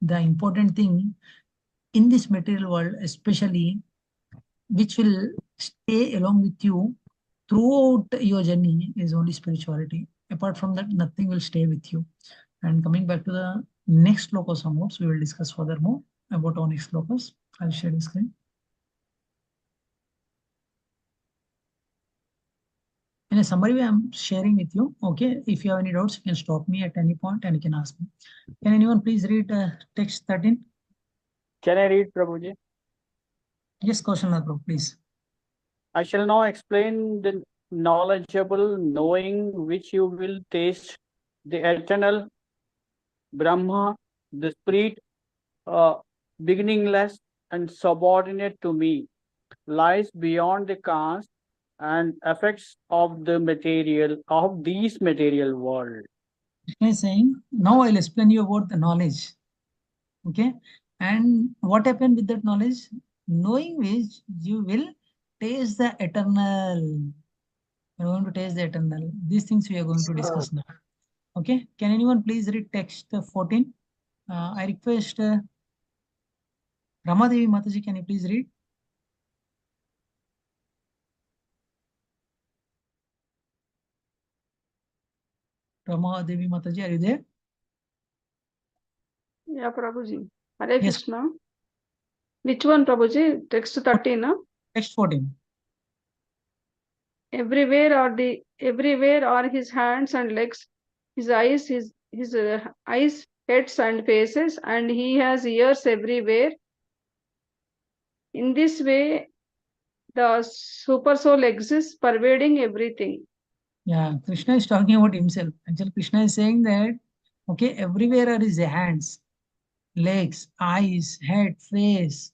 the important thing in this material world, especially, which will stay along with you throughout your journey, is only spirituality. Apart from that, nothing will stay with you. And coming back to the next slokas onwards, we will discuss furthermore about our next slokas. I'll share the screen. In a summary way, I'm sharing with you. Okay, if you have any doubts, you can stop me at any point and you can ask me. Can anyone please read text 13? Can I read, Prabhuji? Yes, Kaushal Bro, please. I shall now explain the knowledgeable knowing which you will taste the eternal Brahma, the spirit, beginningless and subordinate to me, lies beyond the caste and effects of the material of this material world. Krishna is saying, now I'll explain you about the knowledge. Okay, and what happened with that knowledge? Knowing which you will taste the eternal. You're going to taste the eternal. These things we are going to discuss now. Okay, can anyone please read text 14? I request Ramadevi Mataji, can you please read? Rama Devi Mataji, are you there? Yeah, Prabhuji. Hare Yes. Krishna. Which one, Prabhuji? Text 13, huh? Text 14. Everywhere are his hands and legs, his eyes, heads and faces, and he has ears everywhere. In this way, the super soul exists, pervading everything. Yeah, Krishna is talking about himself. Actually, Krishna is saying that, okay, everywhere are his hands, legs, eyes, head, face.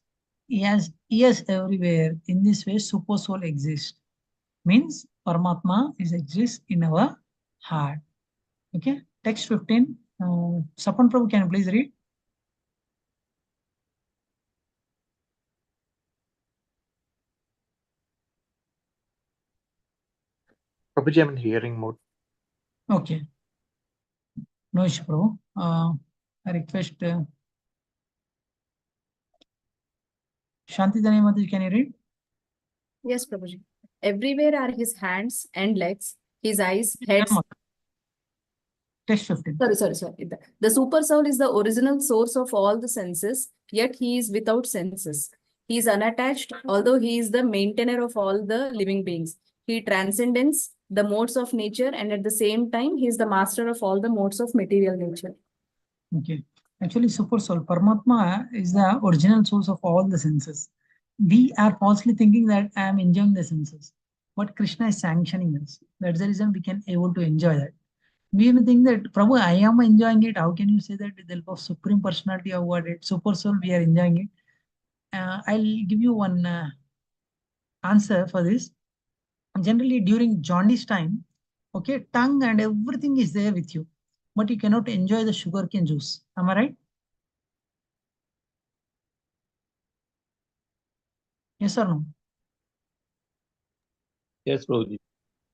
He has ears everywhere. In this way, super soul exists. Means Paramatma is exists in our heart. Okay, text 15. Sapan Prabhu, can you please read? Prabhuji, I'm in hearing mode. Okay. No issue, Prabhu. I request Shanti Dani Mataji, can you read? Yes, Prabhuji. Everywhere are his hands and legs, his eyes, heads. Text 15. Sorry. The super soul is the original source of all the senses, yet he is without senses. He is unattached, although he is the maintainer of all the living beings. He transcends the modes of nature, and at the same time, he is the master of all the modes of material nature. Okay. Actually, super soul, Paramatma is the original source of all the senses. We are falsely thinking that I am enjoying the senses, but Krishna is sanctioning us. That's the reason we can able to enjoy that. We may think that, Prabhu, I am enjoying it. How can you say that with the help of Supreme Personality of Godhead, super soul, we are enjoying it? I'll give you one answer for this. Generally, during jaundice time, okay, tongue and everything is there with you, but you cannot enjoy the sugarcane juice. Am I right? Yes or no? Yes, Prabhuji.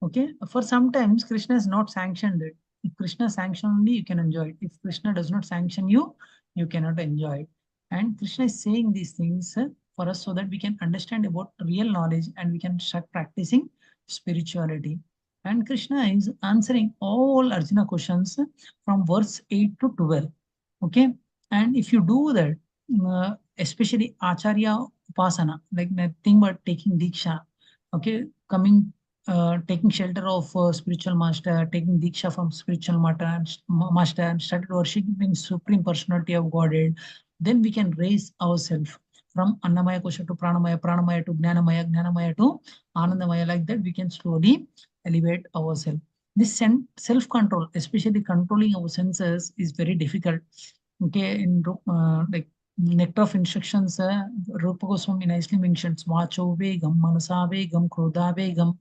Okay, for sometimes Krishna is not sanctioned it. If Krishna sanction only, you can enjoy it. If Krishna does not sanction you, you cannot enjoy it. And Krishna is saying these things for us so that we can understand about real knowledge and we can start practicing spirituality. And Krishna is answering all Arjuna questions from verse 8 to 12. Okay, and if you do that, especially Acharya Upasana, like nothing but taking Diksha, okay, taking shelter of spiritual master, taking diksha from spiritual master, and started worshipping Supreme Personality of Godhead, then we can raise ourselves from Annamaya Kosha to Pranamaya, Pranamaya to Gnanamaya, Gnanamaya to Anandamaya. Like that, we can slowly elevate ourselves. This self-control, especially controlling our senses, is very difficult. Okay, in like nectar of instructions, Rupa Goswami nicely mentions Vacho Vegam, Manasa Vegam, Krodha Vegam.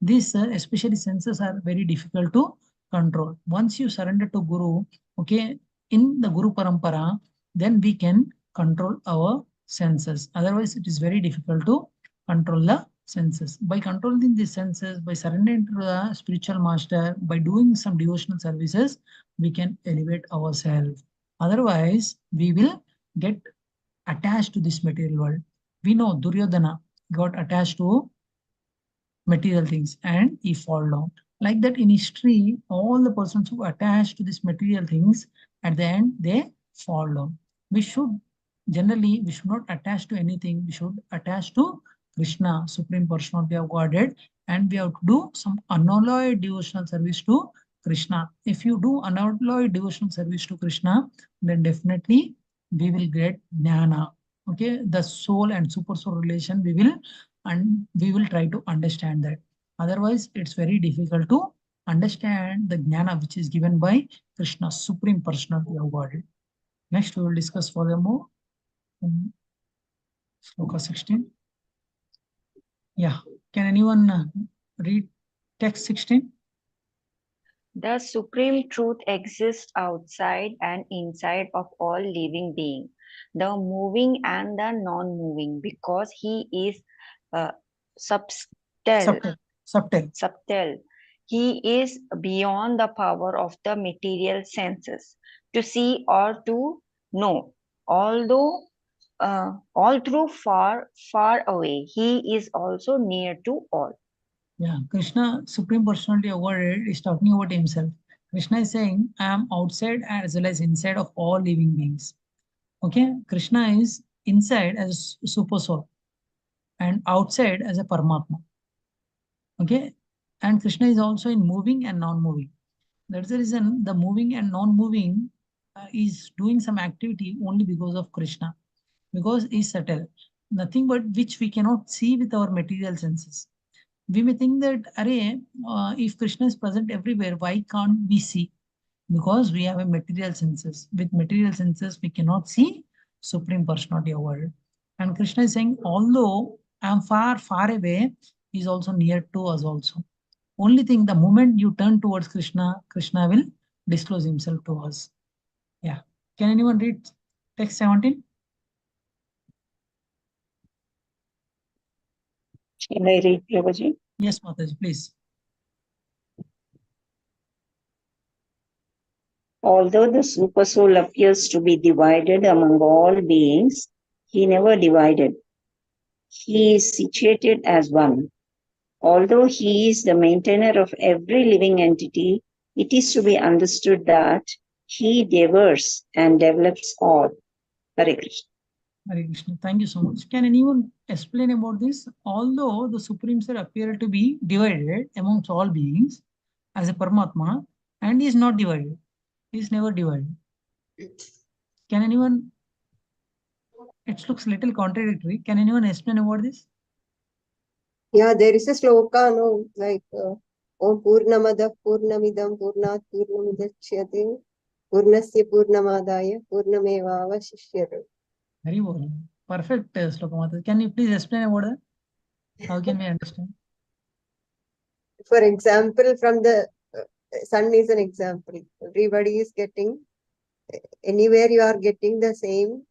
These especially senses are very difficult to control. Once you surrender to Guru, okay, in the Guru Parampara, then we can control our senses. Otherwise, it is very difficult to control the senses. By controlling the senses, by surrendering to the spiritual master, by doing some devotional services, we can elevate ourselves. Otherwise, we will get attached to this material world. We know Duryodhana got attached to material things and he fall down. Like that in history, all the persons who attach to these material things, at the end, they fall down. We should not attach to anything. We should attach to Krishna, Supreme Personality of Godhead, and we have to do some unalloyed devotional service to Krishna. If you do unalloyed devotional service to Krishna, then definitely we will get jnana. Okay, the soul and super soul relation we will try to understand that. Otherwise, it's very difficult to understand the jnana which is given by Krishna, Supreme Personality of Godhead. Next, we will discuss furthermore. Sloka 16. Yeah, can anyone read text 16? The supreme truth exists outside and inside of all living beings, the moving and the non-moving, because he is subtle. He is beyond the power of the material senses to see or to know. Although all through far away, he is also near to all. Yeah, Krishna, Supreme Personality of Godhead, is talking about himself. Krishna is saying, I am outside as well as inside of all living beings. Okay, Krishna is inside as a super soul and outside as a Paramatma. Okay, and Krishna is also in moving and non-moving. That's the reason the moving and non-moving is doing some activity only because of Krishna, because he's subtle, nothing but which we cannot see with our material senses. We may think that, array, if Krishna is present everywhere, why can't we see? Because we have a material senses. With material senses, we cannot see Supreme Personality of world. And Krishna is saying, although I am far, far away, he is also near to us also. Only thing, the moment you turn towards Krishna, Krishna will disclose himself to us. Yeah. Can anyone read text 17? Shall I read, Prabhuji? Yes, Mataji, please. Although the supersoul appears to be divided among all beings, he never divided. He is situated as one. Although he is the maintainer of every living entity, it is to be understood that he devours and develops all. Hare Krishna. Hare Krishna. Thank you so much. Can anyone explain about this? Although the Supreme Sir appear to be divided amongst all beings as a Paramatma, and he is not divided. He is never divided. Can anyone? It looks little contradictory. Can anyone explain about this? Yeah, there is a sloka, no, like Om Purnamada Purnamidam Purnat Purnamidachyate Purnasya Purnamadaya Purnamevavashishyate. Very well. Perfect, Sloka Mata. Can you please explain about that? How can we understand? For example, from the sun is an example. Everybody is getting, anywhere you are getting the same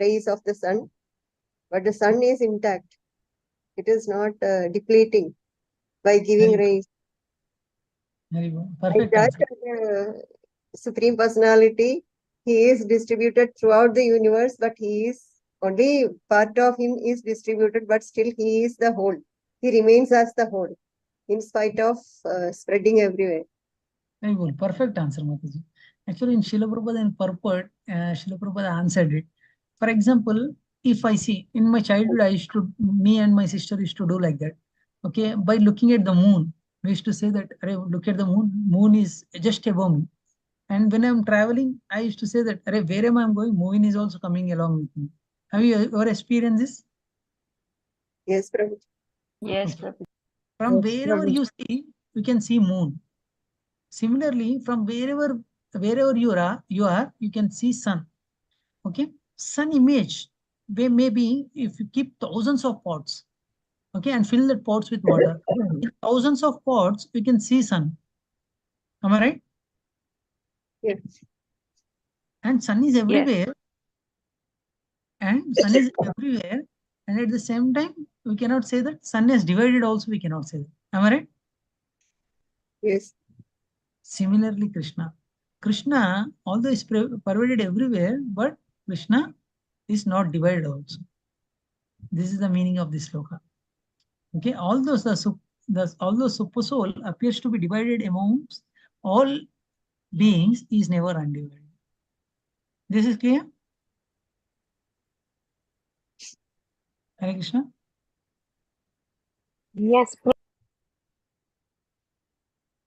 rays of the sun, but the sun is intact. It is not depleting by giving rays. Very well. Like Perfect that, answer. Supreme Personality, he is distributed throughout the universe, but he is only part of him is distributed, but still he is the whole. He remains as the whole, in spite of spreading everywhere. Very good. Perfect answer, Mataji. Actually, in Srila Prabhupada and purport, Srila Prabhupada answered it. For example, if I see in my childhood, me and my sister used to do like that. Okay, by looking at the moon, we used to say that, look at the moon. Moon is just above me. And when I'm traveling, I used to say that, where am I going? Moon is also coming along with me. Have you ever experienced this? Yes, Prabhu. Yes, Okay. Prabhu. From wherever you see, you can see moon. Similarly, from wherever you are, you can see sun. Okay, sun image. They may be, if you keep thousands of pots, okay, and fill that pots with water. In thousands of pots, we can see sun. Am I right? Yes. And sun is everywhere. And sun is everywhere. And at the same time, we cannot say that sun is divided also, we cannot say that. Am I right? Yes. Similarly, Krishna. Krishna, although is pervaded everywhere, but Krishna is not divided also. This is the meaning of this sloka. Okay, although although super soul appears to be divided amongst all beings, is never undivided. This is clear? Hare Krishna. Yes.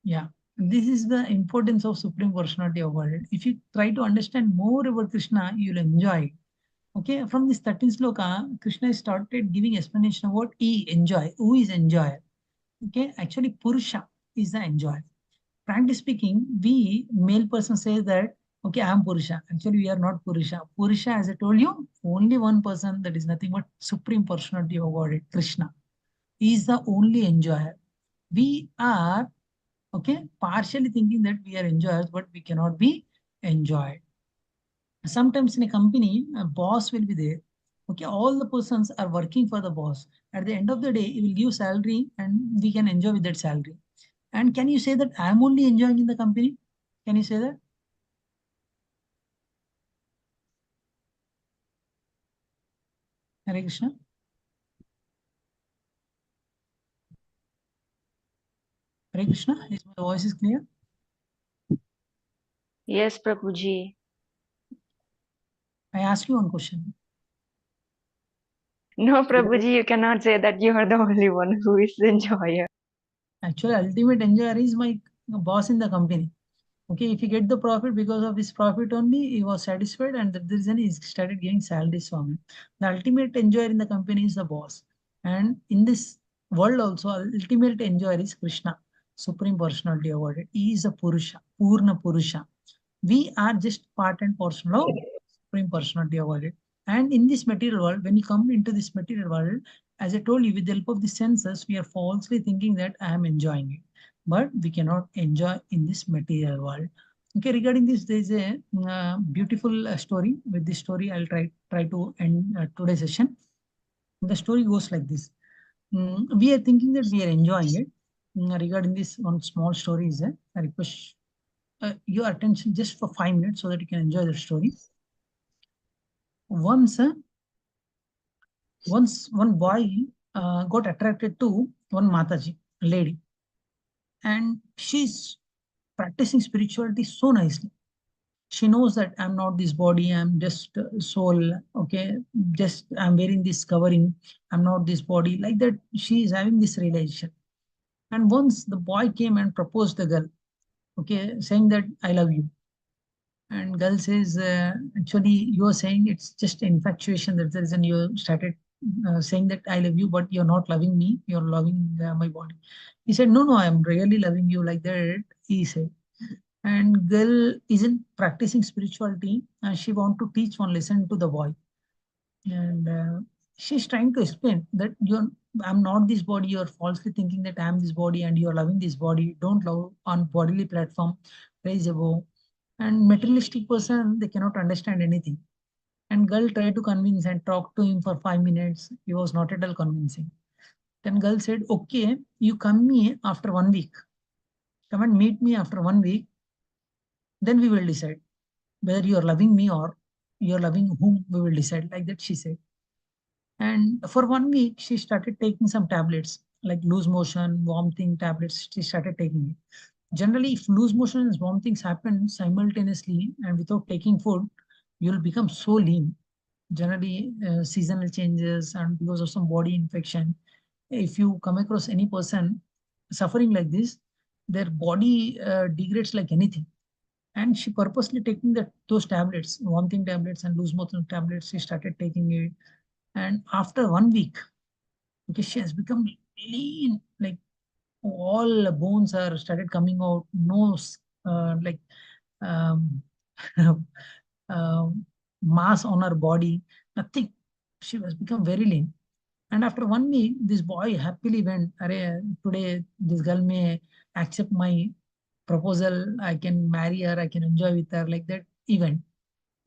Yeah, this is the importance of Supreme Personality of World. If you try to understand more about Krishna, you'll enjoy. Okay, from this 13th sloka, Krishna started giving explanation about who is enjoyer. Okay, actually Purusha is the enjoyer. Frankly speaking, we male person says that, okay, I am Purusha. Actually, we are not Purusha. Purusha, as I told you, only one person, that is nothing but Supreme Personality of Godhead, Krishna. He is the only enjoyer. We are, okay, partially thinking that we are enjoyers, but we cannot be enjoyed. Sometimes in a company, a boss will be there. Okay, all the persons are working for the boss. At the end of the day, he will give salary and we can enjoy with that salary. And can you say that I am only enjoying in the company? Can you say that? Hare Krishna. Hare Krishna. Is my voice is clear? Yes, Prabhuji. I ask you one question. No, Prabhuji, you cannot say that you are the only one who is the enjoyer. Actually, ultimate enjoyer is my boss in the company. Okay, if he get the profit, because of his profit only, he was satisfied, and that's the reason he started giving salaries from him. The ultimate enjoyer in the company is the boss. And in this world also, ultimate enjoyer is Krishna, Supreme Personality Awarded. He is a Purusha, Purna Purusha. We are just part and parcel of Supreme Personality Awarded. And in this material world, when you come into this material world, as I told you, with the help of the senses, we are falsely thinking that I am enjoying it. But we cannot enjoy in this material world. Okay, regarding this, there is a beautiful story. With this story, I'll try to end today's session. The story goes like this. We are thinking that we are enjoying it. Regarding this one small story is I request your attention just for 5 minutes so that you can enjoy the story. Once one boy got attracted to one Mataji, lady, and she's practicing spirituality so nicely. She knows that I'm not this body, I'm just soul, okay, just I'm wearing this covering, I'm not this body, like that. She is having this realization. And once the boy came and proposed the girl, okay, saying that I love you. And girl says, actually, you are saying it's just infatuation. That's the reason you started saying that I love you, but you're not loving me. You're loving my body. He said, no, no, I'm really loving you, like that. He said. And girl isn't practicing spirituality, and she want to teach one lesson to the boy. And she's trying to explain that I'm not this body. You're falsely thinking that I'm this body, and you're loving this body. Don't love on bodily platform. Raise above. And materialistic person, they cannot understand anything. And girl tried to convince and talk to him for 5 minutes. He was not at all convincing. Then girl said, okay, you come me after 1 week. Come and meet me after 1 week. Then we will decide whether you are loving me or you're loving whom, we will decide. Like that, she said. And for 1 week, she started taking some tablets, like loose motion, vomiting tablets. She started taking it. Generally, if loose motion and vomitings happen simultaneously and without taking food, you'll become so lean. Generally, seasonal changes and because of some body infection, if you come across any person suffering like this, their body degrades like anything. And she purposely taking those tablets, vomiting tablets and loose motion tablets. She started taking it, and after 1 week, okay, she has become lean, like all bones are started coming out, nose like um, mass on her body, nothing. She has become very lean. And after 1 week, this boy happily went, Arey, today this girl may accept my proposal, I can marry her, I can enjoy with her, like that event.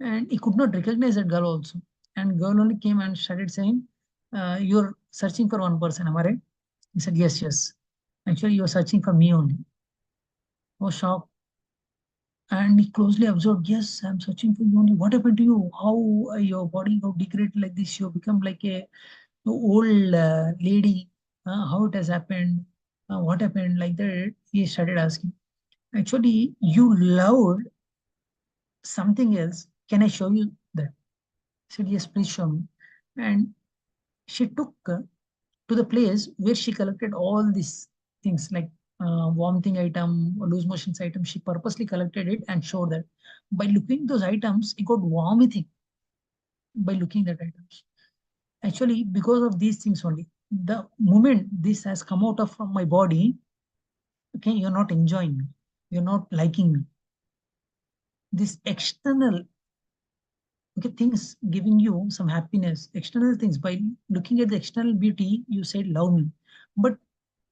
And he could not recognize that girl also. And girl only came and started saying, you're searching for one person, am I right? He said, yes, yes. Actually, you're searching for me only. Oh, shock. And he closely observed, yes, I'm searching for you only. What happened to you? How your body got degraded like this? You become like a old lady. How it has happened? What happened? Like that, he started asking. Actually, you loved something else. Can I show you that? I said, yes, please show me. And she took to the place where she collected all these things like vomiting item, loose motions item. She purposely collected it and showed that. By looking those items, he got vomiting by looking at items. Actually, because of these things only, the moment this has come out of from my body, okay, you're not enjoying me, you're not liking me. This external, okay, things giving you some happiness, external things, by looking at the external beauty, you said love me. But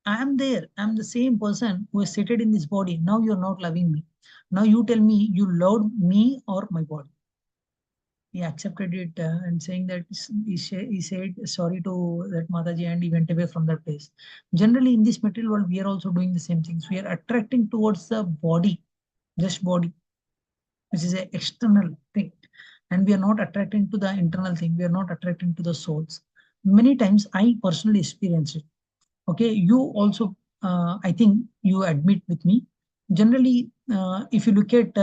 I am there, I'm the same person who is seated in this body. Now you're not loving me. Now you tell me you loved me or my body. He accepted it and saying that he said sorry to that Mataji, and he went away from that place. Generally, in this material world, we are also doing the same things. We are attracting towards the body, just body, which is an external thing. And we are not attracting to the internal thing. We are not attracting to the souls. Many times, I personally experienced it. Okay, you also, I think you admit with me. Generally, if you look at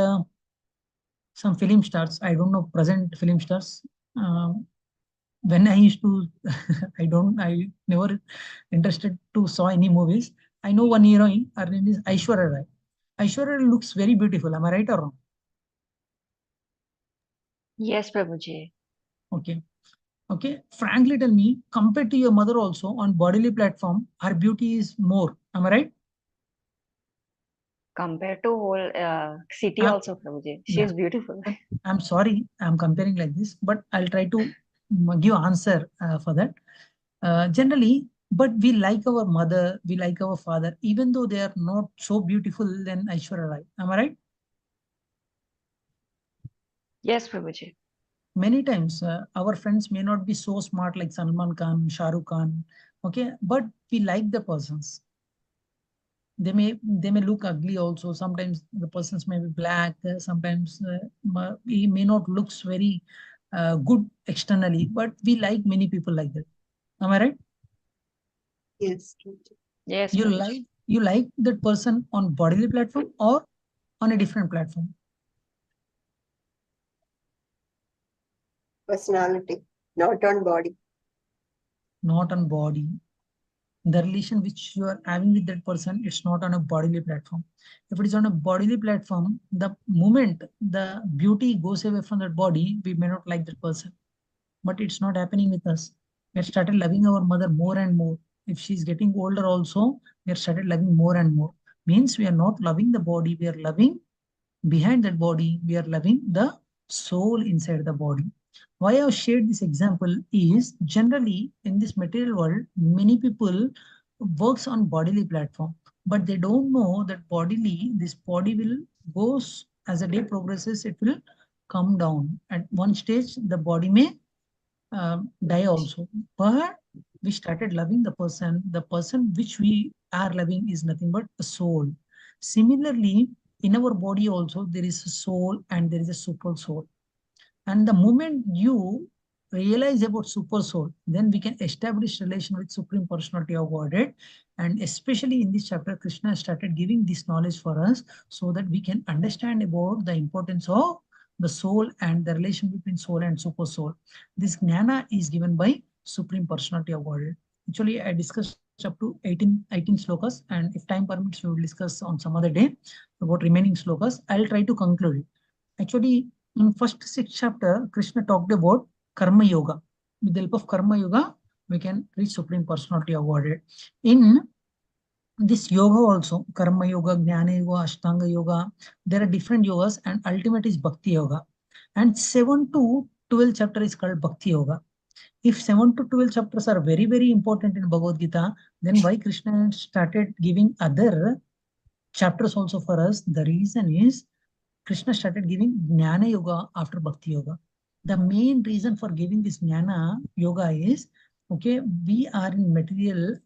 some film stars, I don't know present film stars. When I used to, I never interested to saw any movies. I know one heroine, her name is Aishwarya Rai. Aishwarya Rai looks very beautiful. Am I right or wrong? Yes, Prabhuji. Okay. Okay. Frankly tell me, compared to your mother also on bodily platform, her beauty is more. Am I right? Compared to whole city Uh, also, Prabhuji. She yeah. is beautiful. I'm sorry, I'm comparing like this, but I'll try to give answer for that. Generally, but we like our mother, we like our father, even though they are not so beautiful than Aishwarya Rai. Am I right? Yes, Prabhuji. Many times, our friends may not be so smart like Salman Khan, Shah Rukh Khan, okay, but we like the persons. They may look ugly also. Sometimes the persons may be black. Sometimes he may not looks very good externally, but we like many people like that. Am I right? Yes. Yes, You Prabhuji. like that person on bodily platform or on a different platform? Personality, not on body. Not on body. The relation which you are having with that person, it's not on a bodily platform. If it is on a bodily platform, the moment the beauty goes away from that body, we may not like that person. But it's not happening with us. We have started loving our mother more and more. If she's getting older also, we have started loving more and more. Means we are not loving the body, we are loving behind that body, we are loving the soul inside the body. Why I have shared this example is generally in this material world, many people works on bodily platform, but they don't know that bodily, this body will goes as the day progresses, it will come down. At one stage, the body may die also. But we started loving the person which we are loving is nothing but a soul. Similarly, in our body also, there is a soul and there is a super soul. And the moment you realize about super soul, then we can establish relation with Supreme Personality of Godhead. And especially in this chapter, Krishna started giving this knowledge for us so that we can understand about the importance of the soul and the relation between soul and super soul. This jnana is given by Supreme Personality of Godhead. Actually, I discussed up to 18 slokas, and if time permits, we will discuss on some other day about remaining slokas. I'll try to conclude it. Actually, in first 6 chapter, Krishna talked about Karma Yoga. With the help of Karma Yoga, we can reach Supreme Personality of Godhead. In this yoga also, Karma Yoga, Jnana Yoga, Ashtanga Yoga, there are different yogas, and ultimate is Bhakti Yoga. And 7 to 12 chapter is called Bhakti Yoga. If 7 to 12 chapters are very, very important in Bhagavad Gita, then why Krishna started giving other chapters also for us? The reason is Krishna started giving Jnana Yoga after Bhakti Yoga. The main reason for giving this Jnana Yoga is, okay, we are in material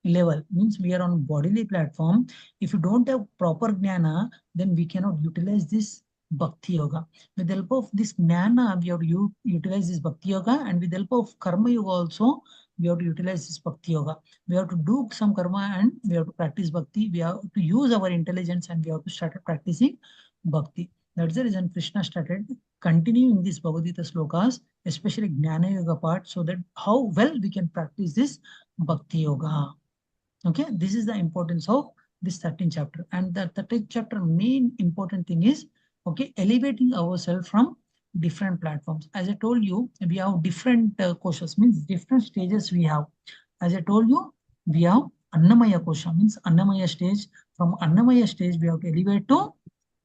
level, means we are on bodily platform. If you don't have proper Jnana, then we cannot utilize this Bhakti Yoga. With the help of this Jnana, we have to utilize this Bhakti Yoga, and with the help of Karma Yoga also, we have to utilize this Bhakti Yoga. We have to do some karma and we have to practice Bhakti. We have to use our intelligence and we have to start practicing Bhakti. That's the reason Krishna started continuing these Bhagavad Gita slokas, especially Jnana Yoga part, so that how well we can practice this Bhakti Yoga. Okay, this is the importance of this 13th chapter. And the 13th chapter main important thing is, okay, elevating ourselves from different platforms. As I told you, we have different koshas, means different stages we have. As I told you, we have Annamaya kosha, means Annamaya stage. From Annamaya stage, we have to elevate to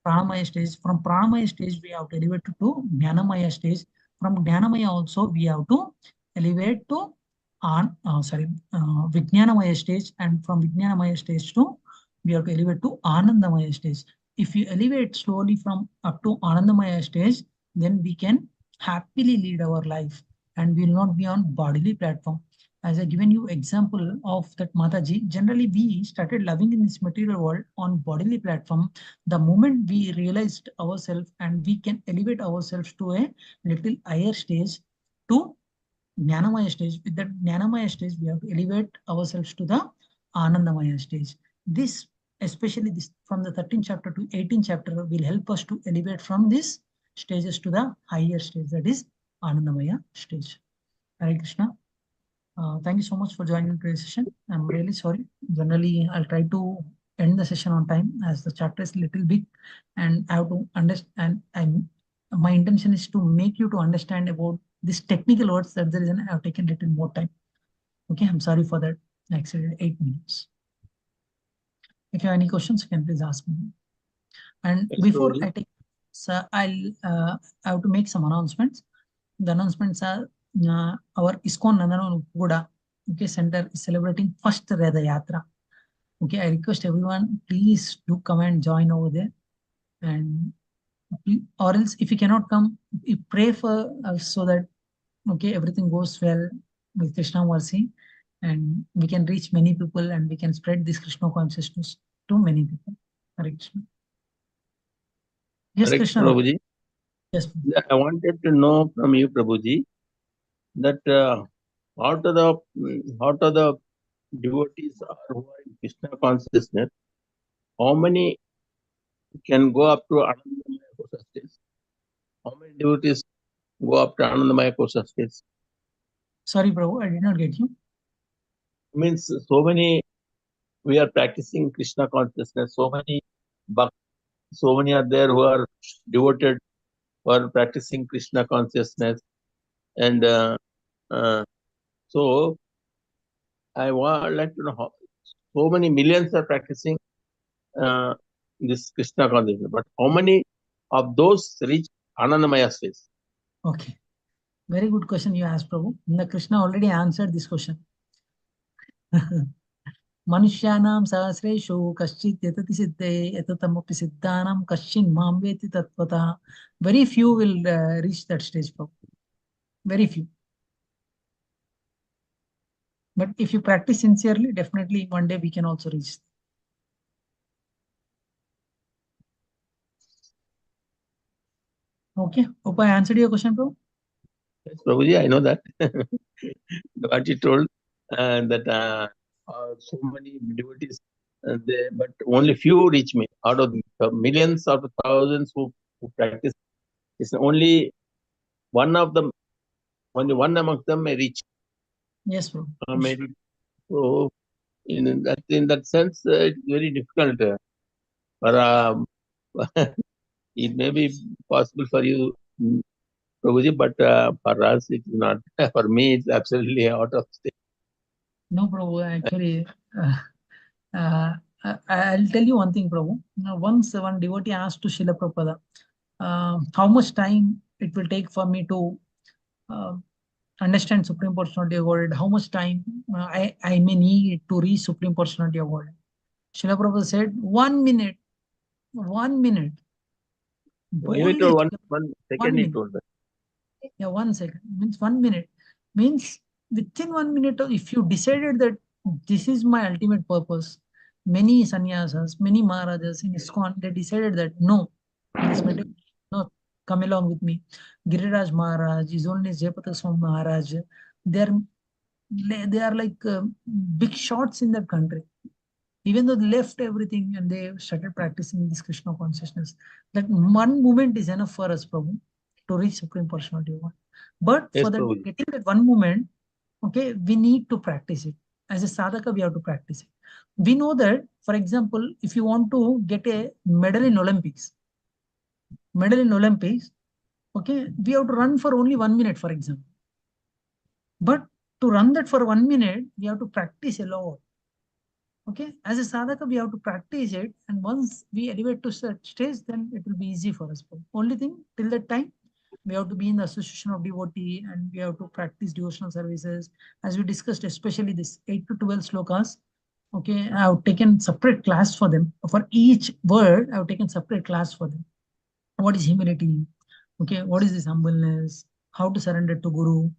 Pranamaya stage. From Pranamaya stage, we have to elevate to Jnanamaya stage. From Jnanamaya also, we have to elevate to Vijnanamaya stage, and from Vijnanamaya stage to we have to elevate to Anandamaya stage. If you elevate slowly from up to Anandamaya stage, then we can happily lead our life and we will not be on bodily platform. As I given you example of that Mataji, generally we started loving in this material world on bodily platform. The moment we realized ourselves and we can elevate ourselves to a little higher stage to Jnanamaya stage. With that Jnanamaya stage, we have to elevate ourselves to the Anandamaya stage. This, especially this from the 13th chapter to 18th chapter, will help us to elevate from this stages to the higher stage, that is Anandamaya stage. Hare Krishna. Thank you so much for joining today's session. I'm really sorry. Generally, I'll try to end the session on time as the chapter is a little big and I have to understand. My intention is to make you to understand about these technical words. That's the reason I have taken a little more time. Okay, I'm sorry for that. I exceeded 8 minutes. If you have any questions, you can please ask me. And Yes, before Prabhuji. I take, so I have to make some announcements. The announcements are our ISKCON Nandanam Kuda center is celebrating first Rada Yatra. Okay, I request everyone, please do come and join over there. And or else if you cannot come, you pray for us so that everything goes well with Krishna mercy, and we can reach many people and we can spread this Krishna consciousness to many people. Hare Krishna. Yes, Correct, Krishna. Prabhuji. Yes. I wanted to know from you, Prabhuji, that out of the devotees who are in Krishna consciousness, how many can go up to Anandamaya Kosha stage? How many devotees go up to Anandamaya Kosha stage? Sorry, Prabhu, I did not get you. Means so many, we are practicing Krishna consciousness, so many are there who are devoted for practicing Krishna consciousness. And so I would like to know how so many millions are practicing this Krishna consciousness, but how many of those reach Anandamaya stage? Okay. Very good question you asked, Prabhu. The Krishna already answered this question. Manusyanam sahasreshu kaschit yatati siddhe yatatamopi siddhanam kaschin mam veti tatvata. Very few will reach that stage, Prabhu. Very few. But if you practice sincerely, definitely one day we can also reach. Okay. Hope I answered your question, Prabhu. Yes, Prabhuji, I know that. What you told, that so many devotees, but only few reach me. Out of the millions or thousands who practice, it's only one of them, only one among them may reach. Yes, bro. Maybe. So in that sense, it's very difficult. It may be possible for you, Prabhuji, but for us, it's not. For me, it's absolutely out of stage. No, Prabhu. Actually, I'll tell you one thing, Prabhu. Once one devotee asked to Srila Prabhupada, how much time it will take for me to understand Supreme Personality of Godhead, how much time I may need to reach Supreme Personality of Godhead. Srila Prabhupada said, 1 minute, 1 minute. Only to one second, he told that. Yeah, 1 second. Means 1 minute. Means within 1 minute, if you decided that this is my ultimate purpose, many sannyasas, many maharajas in ISKCON, they decided that no, this meditation, no, come along with me. Giriraj Maharaj, His Holiness Jayapataka Swami Maharaj, they are like big shots in that country. Even though they left everything and they started practicing this Krishna consciousness, that one moment is enough for us, Prabhu, to reach Supreme Personality of God. But Yes, for that, Prabhuji. getting that one moment, okay, we need to practice it. As a sadhaka, we have to practice it. We know that, for example, if you want to get a medal in Olympics, okay, we have to run for only 1 minute, for example. But to run that for 1 minute, we have to practice a lot. Okay, as a sadhaka, we have to practice it, and once we elevate to such stage, then it will be easy for us. Only thing, till that time, we have to be in the association of devotee, and we have to practice devotional services, as we discussed, especially this 8 to 12 slokas. Okay, I have taken separate class for them. For each word, I have taken separate class for them. What is humility? Okay, what is this humbleness? How to surrender to Guru?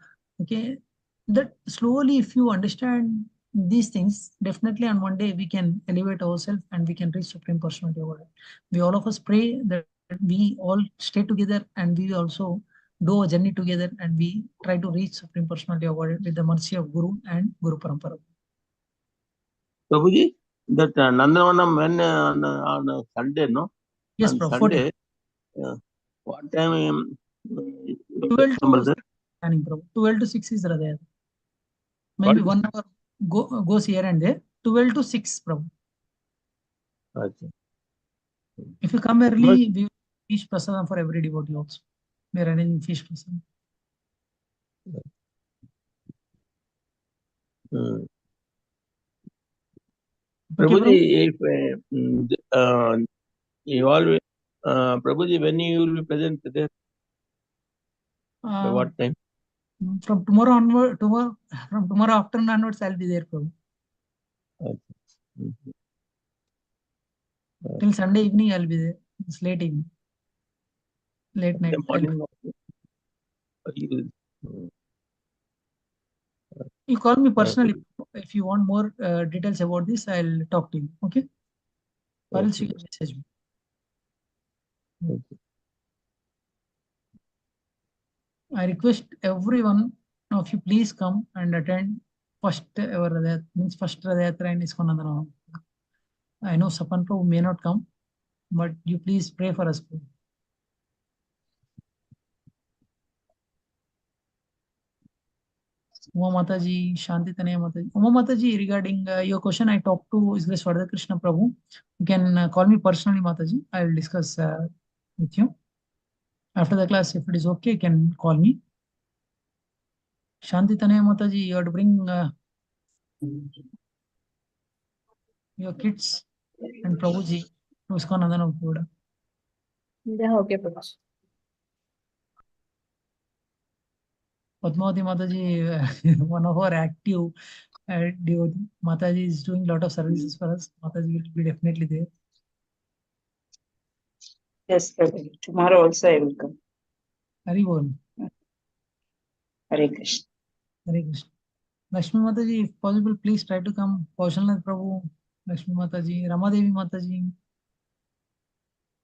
Okay, that slowly, if you understand these things, definitely on one day we can elevate ourselves and we can reach Supreme Personality of God. We all of us pray that we all stay together and we also do a journey together and we try to reach Supreme Personality of God with the mercy of Guru and Guru Parampara. Prabhuji, that Nandavanam when on Sunday, no? Yes, on Prabhu, Sunday, What time? 12 to brother? 6 planning, Prabhu. 12 to 6 is Radha Yatra. What Maybe is 1 hour goes here and there. 12 to 6, Prabhu. Acha. If you come early, we will fish prasadam for every devotee also. We are arranging fish prasadam. Hmm. Okay, Prabhuji, if you always, Prabhuji, when you will be present there? By Prabhu? what time? From tomorrow onward, from tomorrow afternoon onwards, I'll be there, Prabhu. Mhm. Till Sunday evening, I'll be there. It's late evening. Late night. Morning. You call me personally. If you want more details about this, I'll talk to you. Okay? Or else you can message me. I request everyone of you please come and attend first ever Radha, means first Radha Yatra in ISKCON Andhra. I know Sapan Prabhu may not come, but you please pray for us. Uma Mataji, Shanti Tanaya Mataji. Uma Mataji, regarding your question, I talked to Is this Vardha Krishna Prabhu. You can call me personally, Mataji. I will discuss with you. After the class, if it is okay, you can call me. Shanti Tanaya Mataji, you have to bring your kids and Prabhuji to ISKCON Andhra Kuda. Yeah, okay, Prabhu. Padmavati Mataji, one of our active devotee. Mataji is doing a lot of services for us. Mataji will be definitely there. Yes, Prabhu. Tomorrow also I will come. Hari Bol. Hare Krishna. Hare Krishna. Lakshmi Mataji, if possible, please try to come. Kaushalnath Prabhu, Lakshmi Mataji, Ramadevi Mataji,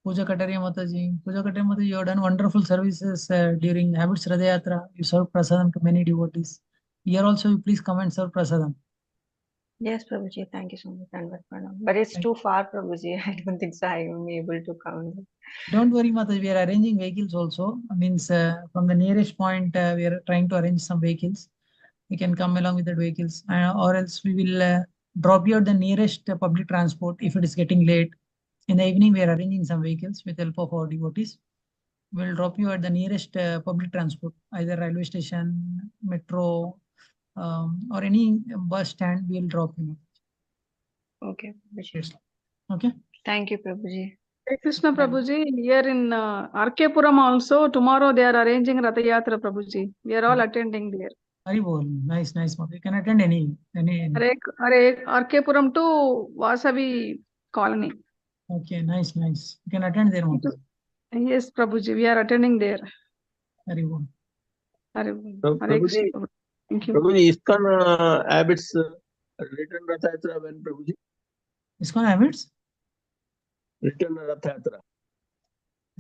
Puja Kataria Mataji. Puja Kataria Mataji, you have done wonderful services during Habits Radha Yatra. You served prasadam to many devotees. Here also, you please come and serve prasadam. Yes, Prabhuji, thank you so much. Dandavat Pranam. But it's too far, Prabhuji. I don't think so I will be able to come. Don't worry, Mataji. We are arranging vehicles also. Means from the nearest point, we are trying to arrange some vehicles. We can come along with the vehicles, or else we will drop you at the nearest public transport if it is getting late. In the evening, we are arranging some vehicles with help of our devotees. We'll drop you at the nearest public transport, either railway station, metro, or any bus stand. We'll drop you. Okay, Prabhuji. Okay. Thank you, Prabhuji. Hare Krishna Prabhuji, here in RK Puram also, tomorrow they are arranging Ratha Yatra Prabhuji. We are all attending there. Hari Bol. Nice, nice. You can attend any. RK Puram to Vasavi Colony. Okay, nice, nice. You can attend there. Yes, Prabhuji, we are attending there. Hari Bol. Hare Krishna. Prabhuji, Thank you. Prabhuji, ISKCON habits return Ratha Yatra when, Prabhuji? ISKCON habits? Return Ratha Yatra.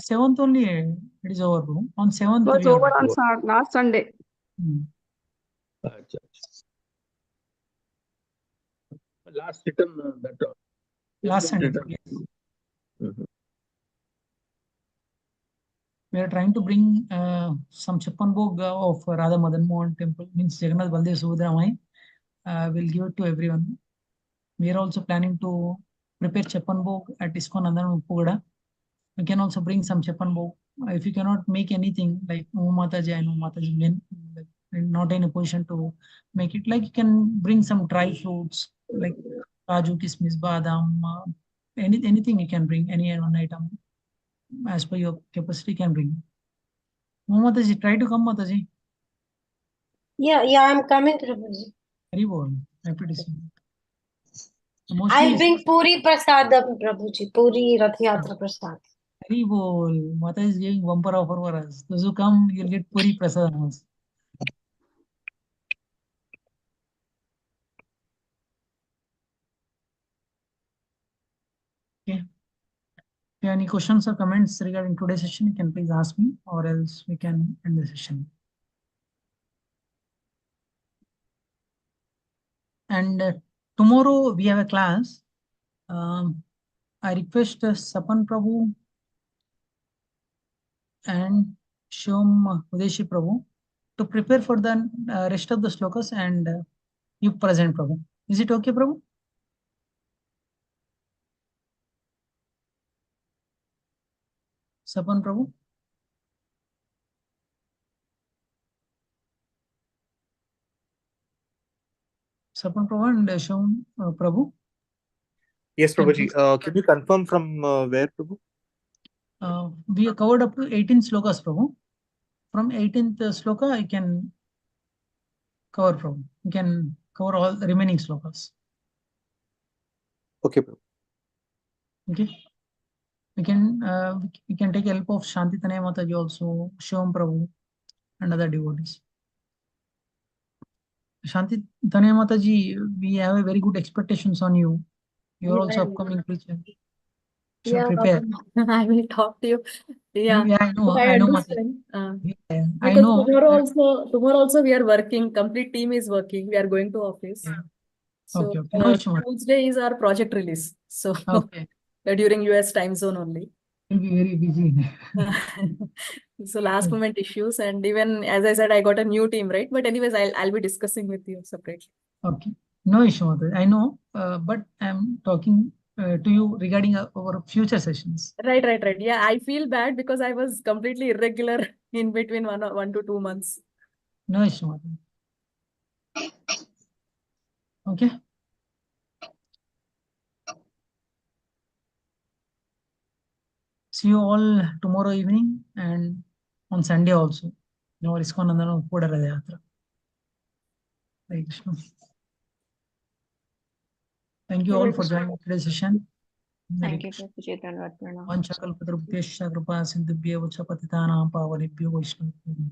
7th only it is over. On 7th. It was over on last Sunday. Last return that. Last Sunday. Yes. We are trying to bring some Chappanbhog of Radha Madan Mohan temple, means Jagannath Baldev Subhadramai. We'll give it to everyone. We are also planning to prepare Chappanbhog at ISKCON Andhra Kuda. We can also bring some Chappanbhog. If you cannot make anything like Mataji and Mataji men, not in a position to make it, like you can bring some dry fruits like Kaju, Kismis, Badam, anything you can bring, any one item as per your capacity can bring. Mataji, try to come, Mataji. Yeah, I'm coming, Prabhuji. Very well. Happy to see you. I'll bring Puri Prasadam, Prabhuji. Puri Rath Yatra Prasad. Very well. Mata is giving bumper offer for us. Those who come, you'll get Puri Prasadam. Okay. If you have any questions or comments regarding today's session, you can please ask me, or else we can end the session. And tomorrow we have a class. I request Sapan Prabhu and Shom Udeshi Prabhu to prepare for the rest of the slokas and you present Prabhu. Is it okay, Prabhu? Sapan Prabhu? Sapan Prabhu and Shom Prabhu? Yes, Can Prabhuji. please- Can you confirm from where, Prabhu? We have covered up to 18 slokas, Prabhu. From 18th sloka, I can cover, Prabhu. You can cover all the remaining slokas. Okay, Prabhu. Okay. We can take help of Shanti Tanaya Mataji also, Shivam Prabhu, and other devotees. Shanti Tanaya Mataji, we have a very good expectations on you. You are also upcoming preacher. Should Yeah, prepare. I will talk to you. Yeah, Yeah, I know. but I know, understand. Yeah, I Because know. tomorrow also we are working. Complete team is working. We are going to office. Yeah. So Okay. No issue, madam. Tuesday is our project release. So Okay. during US time zone only. Will be very busy. So last moment issues, and even as I said, I got a new team, right? But anyways, I'll be discussing with you separately. Okay. No issue, madam. I know, but I'm talking to you regarding our future sessions. Right. Yeah, I feel bad because I was completely irregular in between 1 to 2 months. No issue, madam. Okay. See you all tomorrow evening and on Sunday also. No, ISKCON Nandana Upada Radha Yatra. Hare Krishna. Thank you all for joining today's session. Thank you, Prabhuji. Dhanavad pranam. Vanchakalpatarubhyascha kripa sindhubhyevacha patitanam pavanebhyo Vaishnavibhyo.